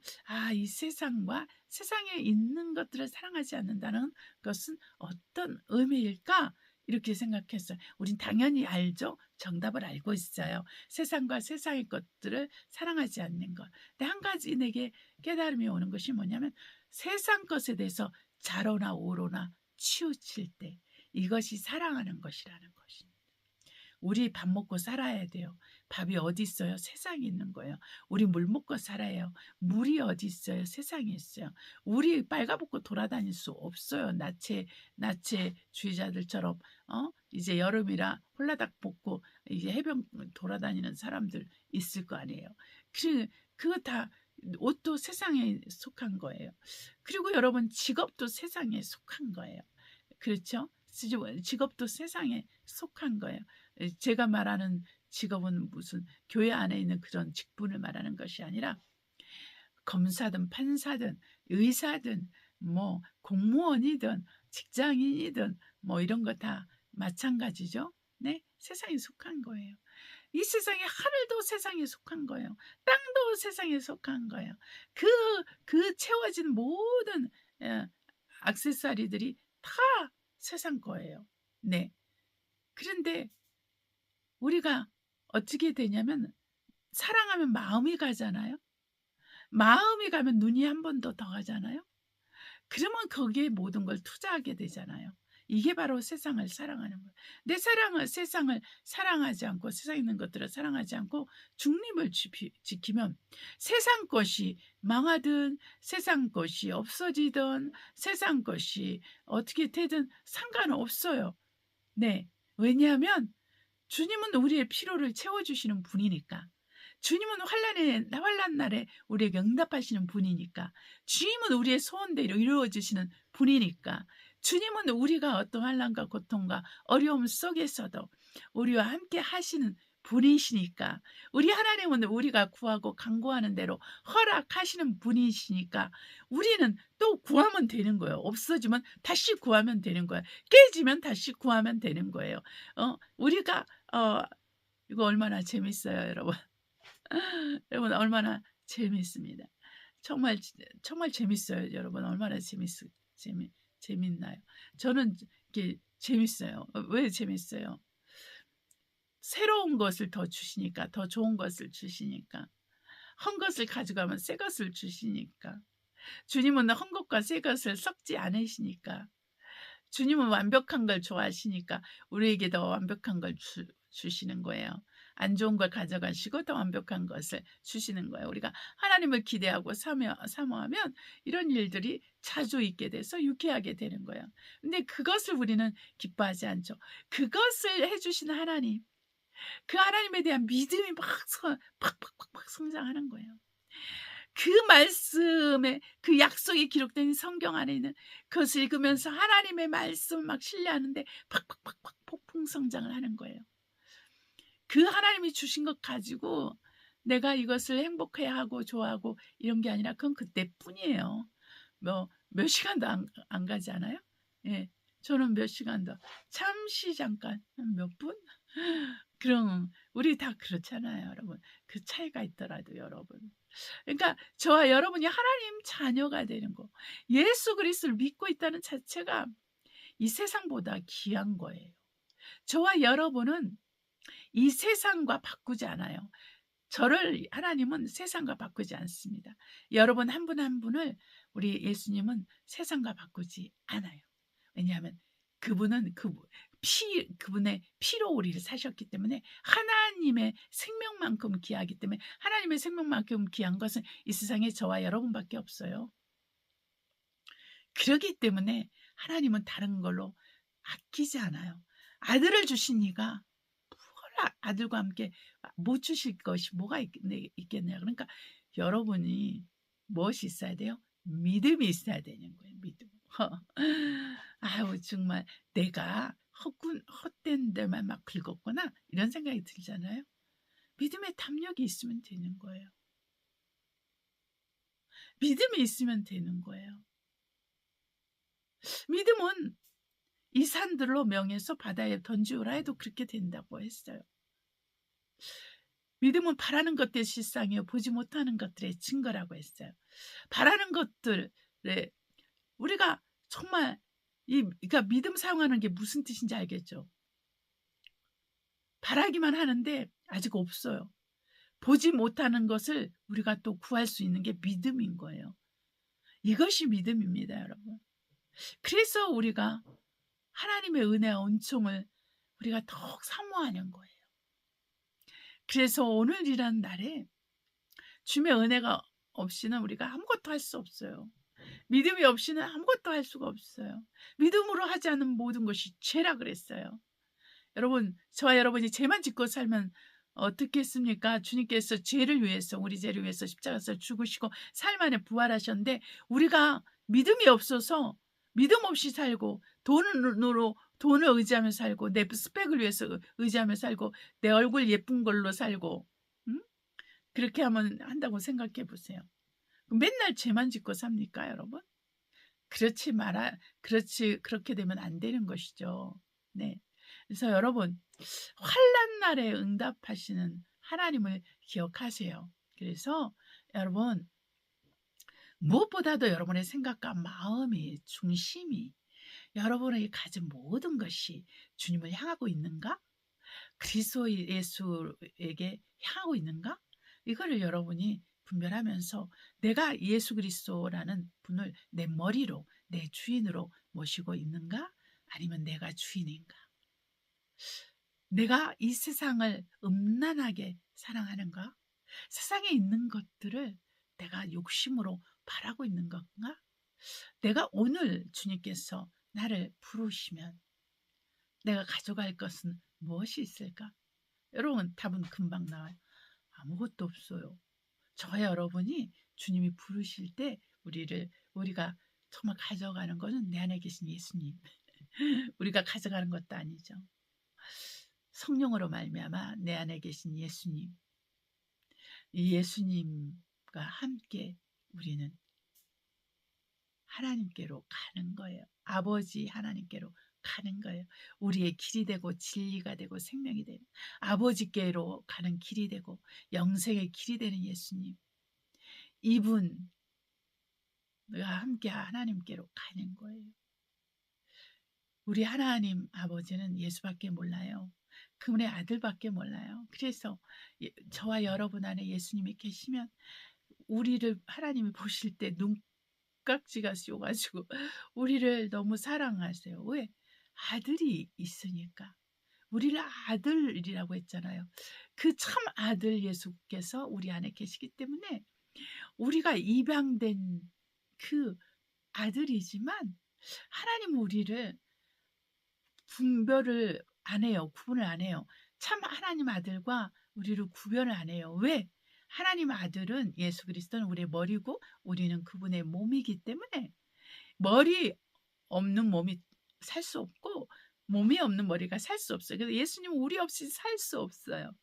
이 세상과 세상에 있는 것들을 사랑하지 않는다는 것은 어떤 의미일까? 이렇게 생각했어요. 우린 당연히 알죠. 정답을 알고 있어요. 세상과 세상의 것들을 사랑하지 않는 것. 근데 한 가지 내게 깨달음이 오는 것이 뭐냐면 세상 것에 대해서 자로나 오로나 치우칠 때 이것이 사랑하는 것이라는 것입니다. 우리 밥 먹고 살아야 돼요. 밥이 어디 있어요? 세상에 있는 거예요. 우리 물 먹고 살아요. 물이 어디 있어요? 세상에 있어요. 우리 빨가벗고 돌아다닐 수 없어요. 나체주의자들처럼 이제 여름이라 홀라닥 벗고 이제 해변 돌아다니는 사람들 있을 거 아니에요. 그거 다 옷도 세상에 속한 거예요. 그리고 여러분 직업도 세상에 속한 거예요. 그렇죠? 직업도 세상에 속한 거예요. 제가 말하는 직업은 무슨 교회 안에 있는 그런 직분을 말하는 것이 아니라 검사든 판사든 의사든 뭐 공무원이든 직장인이든 뭐 이런 거 다 마찬가지죠. 네, 세상에 속한 거예요. 이 세상에 하늘도 세상에 속한 거예요. 땅도 세상에 속한 거예요. 그 채워진 모든 액세서리들이 다 세상 거예요. 네. 그런데 우리가 어떻게 되냐면 사랑하면 마음이 가잖아요. 마음이 가면 눈이 한 번 더 가잖아요. 그러면 거기에 모든 걸 투자하게 되잖아요. 이게 바로 세상을 사랑하는 거예요. 내 세상을 사랑하지 않고 세상에 있는 것들을 사랑하지 않고 중립을 지키면 세상 것이 망하든 세상 것이 없어지든 세상 것이 어떻게 되든 상관없어요. 네. 왜냐하면 주님은 우리의 필요를 채워주시는 분이니까. 주님은 환난 날에 우리에게 응답하시는 분이니까. 주님은 우리의 소원대로 이루어주시는 분이니까. 주님은 우리가 어떤 환난과 고통과 어려움 속에서도 우리와 함께 하시는 분이시니까. 우리 하나님은 우리가 구하고 간구하는 대로 허락하시는 분이시니까 우리는 또 구하면 되는 거예요. 없어지면 다시 구하면 되는 거예요. 깨지면 다시 구하면 되는 거예요. 우리가 이거 얼마나 재밌어요, 여러분. 여러분 얼마나 재밌습니다. 정말 재밌어요, 여러분. 얼마나 재밌나요? 저는 이게 재밌어요. 왜 재밌어요? 새로운 것을 더 주시니까, 더 좋은 것을 주시니까, 헌 것을 가져가면 새 것을 주시니까, 주님은 헌 것과 새 것을 섞지 않으시니까, 주님은 완벽한 걸 좋아하시니까 우리에게 더 완벽한 걸 주시는 거예요. 안 좋은 걸 가져가시고 더 완벽한 것을 주시는 거예요. 우리가 하나님을 기대하고 사모하면 이런 일들이 자주 있게 돼서 유쾌하게 되는 거예요. 근데 그것을 우리는 기뻐하지 않죠. 그것을 해주신 하나님, 그 하나님에 대한 믿음이 팍팍팍팍 성장하는 거예요. 그 말씀에 그 약속이 기록된 성경 안에 있는 그것을 읽으면서 하나님의 말씀을 막 신뢰하는데 팍팍팍팍 폭풍 성장을 하는 거예요. 그 하나님이 주신 것 가지고 내가 이것을 행복해하고 좋아하고 이런 게 아니라 그건 그때뿐이에요. 몇 시간도 안 가지 않아요? 예, 저는 몇 시간도 잠시 잠깐 몇 분? 그럼 우리 다 그렇잖아요, 여러분. 그 차이가 있더라도 여러분. 그러니까 저와 여러분이 하나님 자녀가 되는 거, 예수 그리스도를 믿고 있다는 자체가 이 세상보다 귀한 거예요. 저와 여러분은 이 세상과 바꾸지 않아요. 저를 하나님은 세상과 바꾸지 않습니다. 여러분 한 분 한 분을 우리 예수님은 세상과 바꾸지 않아요. 왜냐하면 그분은 그분의 피로 우리를 사셨기 때문에 하나님의 생명만큼 귀하기 때문에 하나님의 생명만큼 귀한 것은 이 세상에 저와 여러분밖에 없어요. 그렇기 때문에 하나님은 다른 걸로 아끼지 않아요. 아들을 주시니까 아들과 함께 못 주실 것이 뭐가 있겠네요. 그러니까 여러분이 무엇이 있어야 돼요? 믿음이 있어야 되는 거예요. 믿음. 아유 정말 내가 헛된 데만 막 긁었구나 이런 생각이 들잖아요. 믿음의 담력이 있으면 되는 거예요. 믿음이 있으면 되는 거예요. 믿음은 이 산들로 명해서 바다에 던지오라 해도 그렇게 된다고 했어요. 믿음은 바라는 것들의 실상이요 보지 못하는 것들의 증거라고 했어요. 바라는 것들에 우리가 정말 그러니까 믿음 사용하는 게 무슨 뜻인지 알겠죠? 바라기만 하는데 아직 없어요. 보지 못하는 것을 우리가 또 구할 수 있는 게 믿음인 거예요. 이것이 믿음입니다, 여러분. 그래서 우리가 하나님의 은혜와 은총을 우리가 더욱 사모하는 거예요. 그래서 오늘이라는 날에 주님의 은혜가 없이는 우리가 아무것도 할 수 없어요. 믿음이 없이는 아무것도 할 수가 없어요. 믿음으로 하지 않은 모든 것이 죄라 그랬어요. 여러분, 저와 여러분이 죄만 짓고 살면 어떻겠습니까? 주님께서 죄를 위해서, 우리 죄를 위해서 십자가에서 죽으시고 삶 안에 부활하셨는데, 우리가 믿음이 없어서 믿음 없이 살고 돈을 의지하며 살고 내 스펙을 위해서 의지하며 살고 내 얼굴 예쁜 걸로 살고, 응? 그렇게 한다고 생각해 보세요. 맨날 죄만 짓고 삽니까, 여러분? 그렇게 되면 안 되는 것이죠. 네. 그래서 여러분, 환난 날에 응답하시는 하나님을 기억하세요. 그래서 여러분, 무엇보다도 여러분의 생각과 마음의 중심이, 여러분의 가진 모든 것이 주님을 향하고 있는가? 그리스도 예수에게 향하고 있는가? 이거를 여러분이 분별하면서 내가 예수 그리스도라는 분을 내 머리로, 내 주인으로 모시고 있는가? 아니면 내가 주인인가? 내가 이 세상을 음란하게 사랑하는가? 세상에 있는 것들을 내가 욕심으로 바라고 있는 건가? 내가 오늘 주님께서 나를 부르시면 내가 가져갈 것은 무엇이 있을까? 여러분, 답은 금방 나와요. 아무것도 없어요. 저와 여러분이 주님이 부르실 때 우리가 정말 가져가는 것은 내 안에 계신 예수님. 우리가 가져가는 것도 아니죠. 성령으로 말미암아 내 안에 계신 예수님. 이 예수님과 함께 우리는 하나님께로 가는 거예요. 아버지 하나님께로 가는 거예요. 우리의 길이 되고 진리가 되고 생명이 되는 아버지께로 가는 길이 되고 영생의 길이 되는 예수님. 이분과 함께 하나님께로 가는 거예요. 우리 하나님 아버지는 예수밖에 몰라요. 그분의 아들밖에 몰라요. 그래서 저와 여러분 안에 예수님이 계시면 우리를 하나님이 보실 때 눈깍지가 씌워가지고 우리를 너무 사랑하세요. 왜? 아들이 있으니까. 우리를 아들이라고 했잖아요. 그 참 아들 예수께서 우리 안에 계시기 때문에 우리가 입양된 그 아들이지만 하나님은 우리를 구분을 안 해요. 참 하나님 아들과 우리를 구별을 안 해요. 왜? 하나님 아들은 예수 그리스도는 우리의 머리고 우리는 그분의 몸이기 때문에 머리 없는 몸이 살 수 없고 몸이 없는 머리가 살 수 없어요. 그래서 예수님은 우리 없이 살 수 없어요.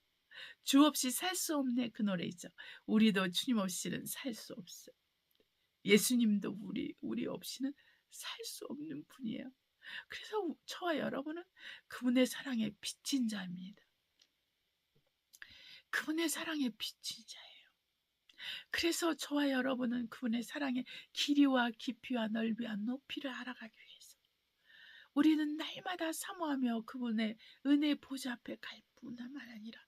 주 없이 살 수 없네, 그 노래 있죠. 우리도 주님 없이는 살 수 없어요. 예수님도 우리 없이는 살 수 없는 분이에요. 그래서 저와 여러분은 그분의 사랑에 빚진 자입니다. 그분의 사랑에 빚진 자예요. 그래서 저와 여러분은 그분의 사랑의 길이와 깊이와 넓이와 높이를 알아가기 위해서 우리는 날마다 사모하며 그분의 은혜 보좌 앞에 갈 뿐만 아니라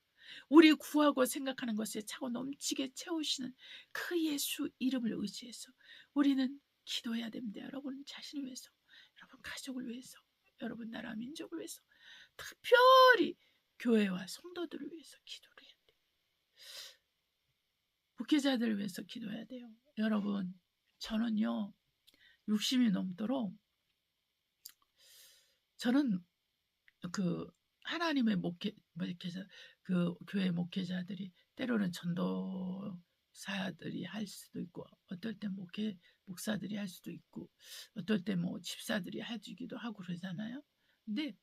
우리 구하고 생각하는 것에 차고 넘치게 채우시는 그 예수 이름을 의지해서 우리는 기도해야 됩니다. 여러분 자신을 위해서, 여러분 가족을 위해서, 여러분 나라 민족을 위해서, 특별히 교회와 성도들을 위해서 기도를 해야 돼요. 목회자들을 위해서 기도해야 돼요. 여러분, 저는요 60이 넘도록 저는 그 하나님의 목회자, 그 교회 목회자들이 때로는 전도사들이 할 수도 있고, 어떨 때 목사들이 할 수도 있고, 어떨 때 뭐 집사들이 해주기도 하고 그러잖아요. 근데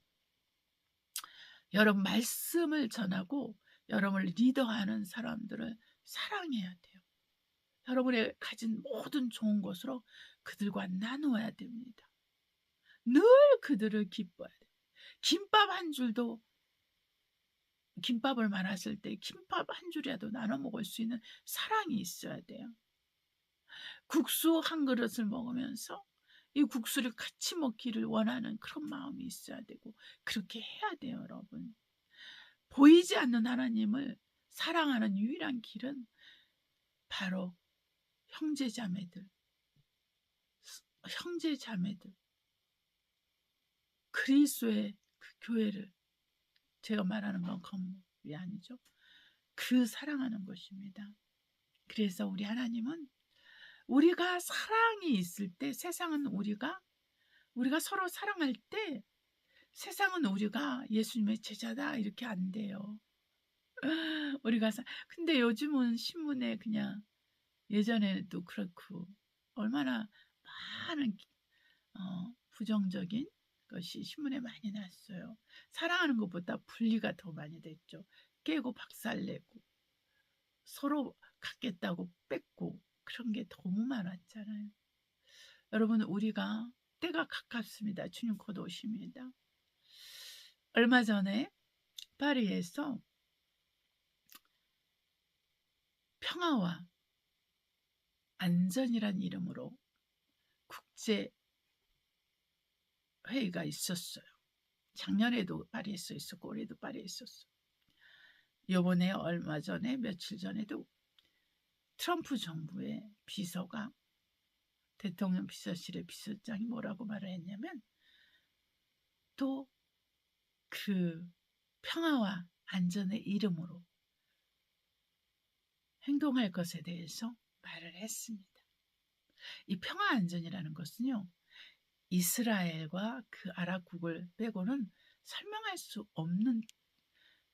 여러분 말씀을 전하고 여러분을 리더하는 사람들을 사랑해야 돼요. 여러분의 가진 모든 좋은 것으로 그들과 나누어야 됩니다. 늘 그들을 기뻐해야 돼요. 김밥 한 줄도, 김밥을 말았을 때 김밥 한 줄이라도 나눠 먹을 수 있는 사랑이 있어야 돼요. 국수 한 그릇을 먹으면서 이 국수를 같이 먹기를 원하는 그런 마음이 있어야 되고 그렇게 해야 돼요, 여러분. 보이지 않는 하나님을 사랑하는 유일한 길은 바로 형제자매들, 그리스도의 그 교회를, 제가 말하는 건 건물이 아니죠. 그 사랑하는 것입니다. 그래서 우리 하나님은 우리가 사랑이 있을 때, 세상은 우리가 서로 사랑할 때 세상은 우리가 예수님의 제자다 이렇게 안 돼요. 근데 요즘은 신문에 그냥, 예전에도 그렇고 얼마나 많은 부정적인 것이 신문에 많이 났어요. 사랑하는 것보다 분리가 더 많이 됐죠. 깨고 박살내고 서로 갖겠다고 뺏고 그런 게 너무 많았잖아요. 여러분, 우리가 때가 가깝습니다. 주님 곧 오십니다. 얼마 전에 파리에서 평화와 안전이란 이름으로 국제 회의가 있었어요. 작년에도 파리에서 있었고 올해도 파리에 있었어요. 요번에 얼마 전에, 며칠 전에도 트럼프 정부의 비서가, 대통령 비서실의 비서장이 뭐라고 말을 했냐면, 또 그 평화와 안전의 이름으로 행동할 것에 대해서 말을 했습니다. 이 평화 안전이라는 것은요, 이스라엘과 그 아랍국을 빼고는 설명할 수 없는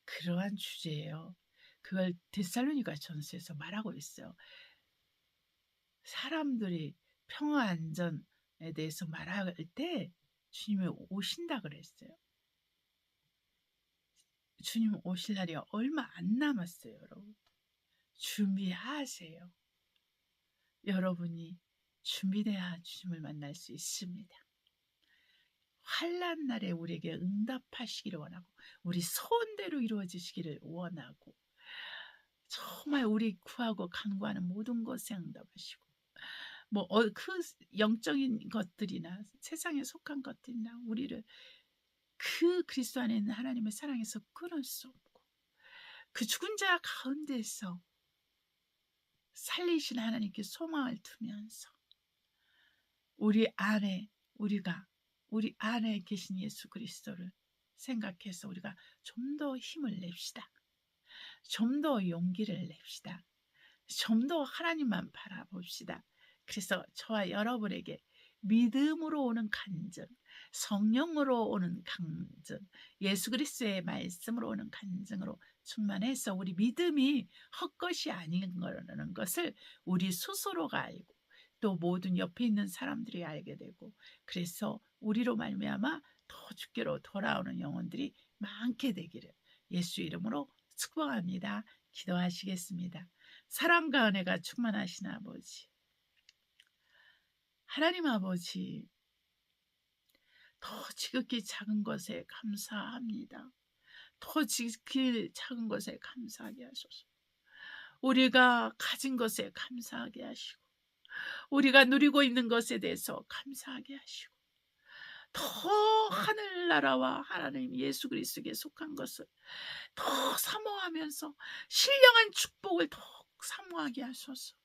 그러한 주제예요. 그걸 데살로니가 전서에서 말하고 있어요. 사람들이 평화 안전에 대해서 말할 때 주님이 오신다 그랬어요. 주님 오실 날이 얼마 안 남았어요, 여러분. 준비하세요. 여러분이 준비돼야 주님을 만날 수 있습니다. 환난 날에 우리에게 응답하시기를 원하고, 우리 소원대로 이루어지시기를 원하고, 정말 우리 구하고 간구하는 모든 것에 응답하시고, 그 영적인 것들이나 세상에 속한 것들이나 우리를 그 그리스도 안에 있는 하나님의 사랑에서 끊을 수 없고, 그 죽은 자 가운데서 살리신 하나님께 소망을 두면서 우리 안에 계신 예수 그리스도를 생각해서 우리가 좀 더 힘을 냅시다. 좀 더 용기를 냅시다. 좀 더 하나님만 바라봅시다. 그래서 저와 여러분에게 믿음으로 오는 간증, 성령으로 오는 간증, 예수 그리스도의 말씀으로 오는 간증으로 충만해서 우리 믿음이 헛것이 아닌 거라는 것을 우리 스스로가 알고, 또 모든 옆에 있는 사람들이 알게 되고, 그래서 우리로 말미암아 더 주께로 돌아오는 영혼들이 많게 되기를 예수 이름으로 축복합니다. 기도하시겠습니다. 사랑과 은혜가 충만하신 아버지, 하나님 아버지, 더 지극히 작은 것에 감사합니다. 더 지극히 작은 것에 감사하게 하소서. 우리가 가진 것에 감사하게 하시고, 우리가 누리고 있는 것에 대해서 감사하게 하시고, 더 하늘나라와 하나님 예수 그리스도에 속한 것을 더 사모하면서 신령한 축복을 더 사모하게 하소서.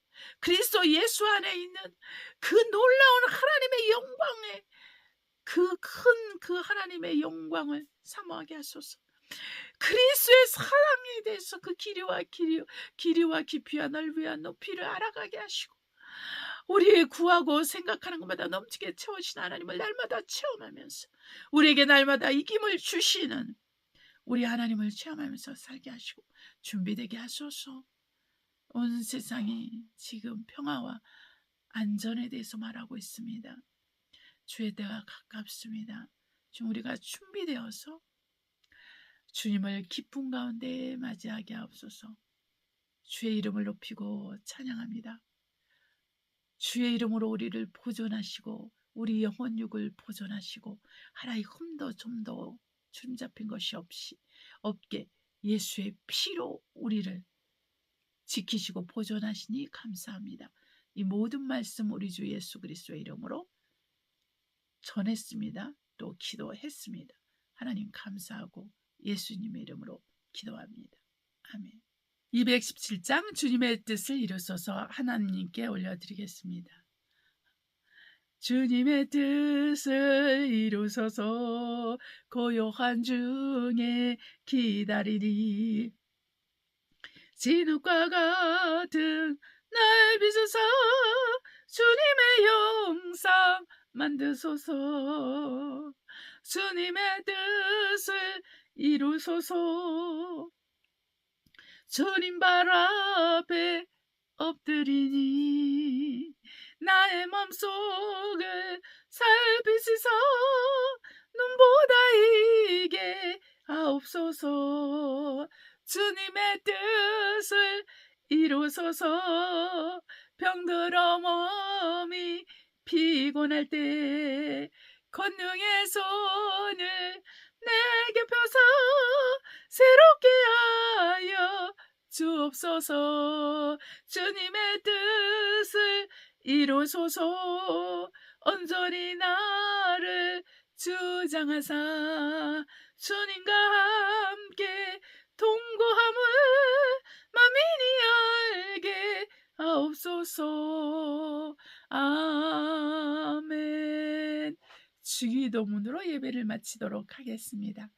그리스도 예수 안에 있는 그 놀라운 하나님의 영광에, 그 큰 하나님의 영광을 사모하게 하소서. 그리스도의 사랑에 대해서 그 길이와 깊이와 넓이와 높이를 알아가게 하시고, 우리의 구하고 생각하는 것마다 넘치게 채우신 하나님을 날마다 체험하면서 우리에게 날마다 이김을 주시는 우리 하나님을 체험하면서 살게 하시고 준비되게 하소서. 온 세상이 지금 평화와 안전에 대해서 말하고 있습니다. 주의 때가 가깝습니다. 지금 우리가 준비되어서 주님을 기쁨 가운데 맞이하게 하옵소서. 주의 이름을 높이고 찬양합니다. 주의 이름으로 우리를 보존하시고 우리 영혼육을 보존하시고 하나의 흠도 좀도 주름 잡힌 것이 없게 예수의 피로 우리를 지키시고 보존하시니 감사합니다. 이 모든 말씀 우리 주 예수 그리스도의 이름으로 전했습니다. 또 기도했습니다. 하나님 감사하고 예수님의 이름으로 기도합니다. 아멘. 217장 주님의 뜻을 이루소서 하나님께 올려드리겠습니다. 주님의 뜻을 이루소서 고요한 중에 기다리리. 진흙과 같은 날 빚으사 주님의 영상 만드소서. 주님의 뜻을 이루소서. 주님 발 앞에 엎드리니 나의 맘속을 살피시사 눈보다 이게 하옵소서. 주님의 뜻을 이루소서. 병들어 몸이 피곤할 때 권능의 손을 내게 펴서 새롭게 하여 주옵소서. 주님의 뜻을 이루소서. 온전히 나를 주장하사 주님과 함께 동거함을 만민이 알게 하옵소서. 아멘. 주기도문으로 예배를 마치도록 하겠습니다.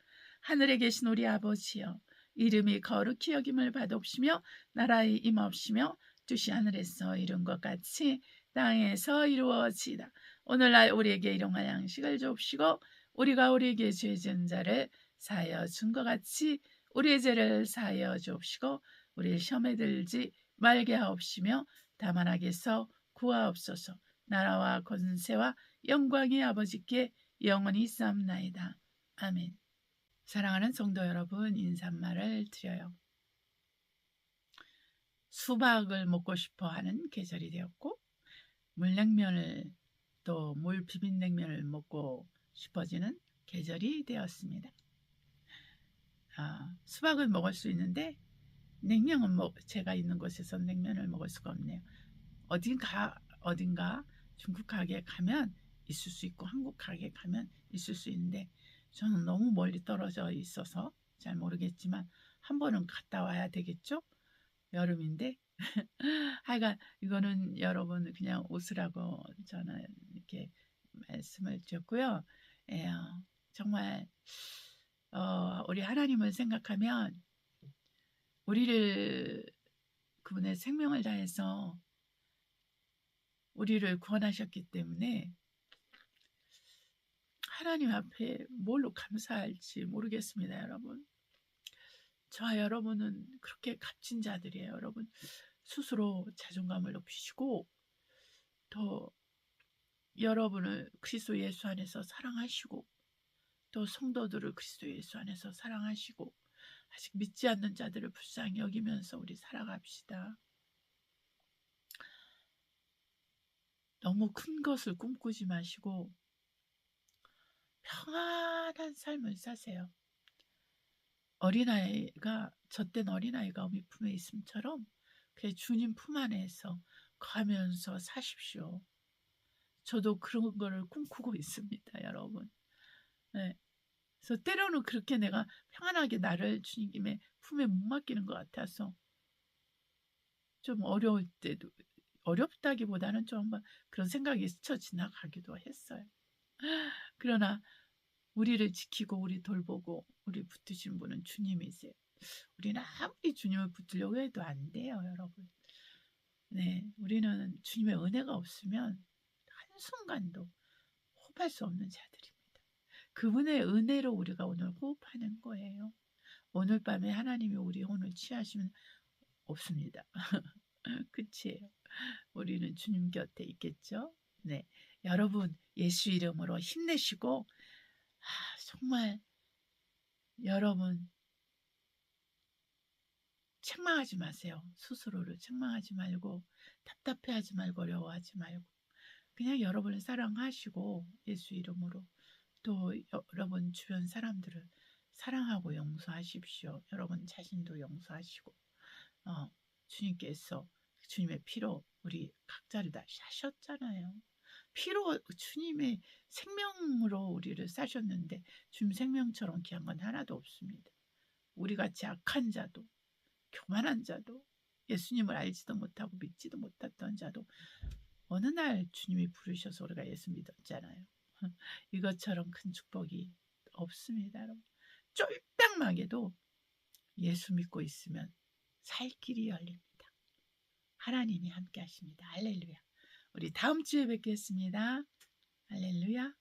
하늘에 계신 우리 아버지여, 이름이 거룩히 여김을 받옵시며 나라의 임하옵시며 뜻이 하늘에서 이룬 것 같이 땅에서 이루어지이다. 오늘날 우리에게 일용할 양식을 주옵시고 우리가 우리에게 죄 지은 자를 사하여 준 것 같이 우리의 죄를 사하여 주옵시고 우리를 시험에 들지 말게 하옵시며 다만 악에서 구하옵소서. 나라와 권세와 영광이 아버지께 영원히 있사옵나이다. 아멘. 사랑하는 성도 여러분, 인사말을 드려요. 수박을 먹고 싶어 하는 계절이 되었고 물냉면을 또 물 비빔 냉면을 먹고 싶어지는 계절이 되었습니다. 수박을 먹을 수 있는데 냉면은 제가 있는 곳에서 냉면을 먹을 수가 없네요. 어딘가 중국 가게에 가면 있을 수 있고 한국 가게에 가면 있을 수 있는데 저는 너무 멀리 떨어져 있어서 잘 모르겠지만 한 번은 갔다 와야 되겠죠? 여름인데 하여간 이거는 여러분 그냥 웃으라고 저는 이렇게 말씀을 드렸고요. 정말 우리 하나님을 생각하면 우리를 그분의 생명을 다해서 우리를 구원하셨기 때문에 하나님 앞에 뭘로 감사할지 모르겠습니다. 여러분, 저와 여러분은 그렇게 값진 자들이에요. 여러분 스스로 자존감을 높이시고 또 여러분을 그리스도 예수 안에서 사랑하시고 또 성도들을 그리스도 예수 안에서 사랑하시고 아직 믿지 않는 자들을 불쌍히 여기면서 우리 살아갑시다. 너무 큰 것을 꿈꾸지 마시고 평안한 삶을 사세요. 어린아이가 젖된 어린아이가 어미 품에 있음처럼 그 주님 품 안에서 거하면서 사십시오. 저도 그런 거를 꿈꾸고 있습니다. 여러분. 네. 그래서 때로는 그렇게 내가 평안하게 나를 주님의 품에 못 맡기는 것 같아서 좀 어려울 때도 어렵다기보다는 좀 한번 그런 생각이 스쳐 지나가기도 했어요. 그러나 우리를 지키고 우리 돌보고 우리 붙드신 분은 주님이세요. 우리는 아무리 주님을 붙들려고 해도 안 돼요, 여러분. 네, 우리는 주님의 은혜가 없으면 한순간도 호흡할 수 없는 자들입니다. 그분의 은혜로 우리가 오늘 호흡하는 거예요. 오늘 밤에 하나님이 우리 혼을 취하시면 없습니다. 끝이에요. 우리는 주님 곁에 있겠죠. 네, 여러분 예수 이름으로 힘내시고 정말 여러분 책망하지 마세요. 스스로를 책망하지 말고 답답해하지 말고 어려워하지 말고 그냥 여러분을 사랑하시고 예수 이름으로 또 여러분 주변 사람들을 사랑하고 용서하십시오. 여러분 자신도 용서하시고 주님께서 주님의 피로 우리 각자를 다 사셨잖아요. 피로 주님의 생명으로 우리를 사셨는데 주님 생명처럼 귀한 건 하나도 없습니다. 우리같이 악한 자도 교만한 자도 예수님을 알지도 못하고 믿지도 못했던 자도 어느 날 주님이 부르셔서 우리가 예수 믿었잖아요. 이것처럼 큰 축복이 없습니다. 여러분. 쫄딱하게도 예수 믿고 있으면 살 길이 열립니다. 하나님이 함께 하십니다. 할렐루야. 우리 다음 주에 뵙겠습니다. 할렐루야.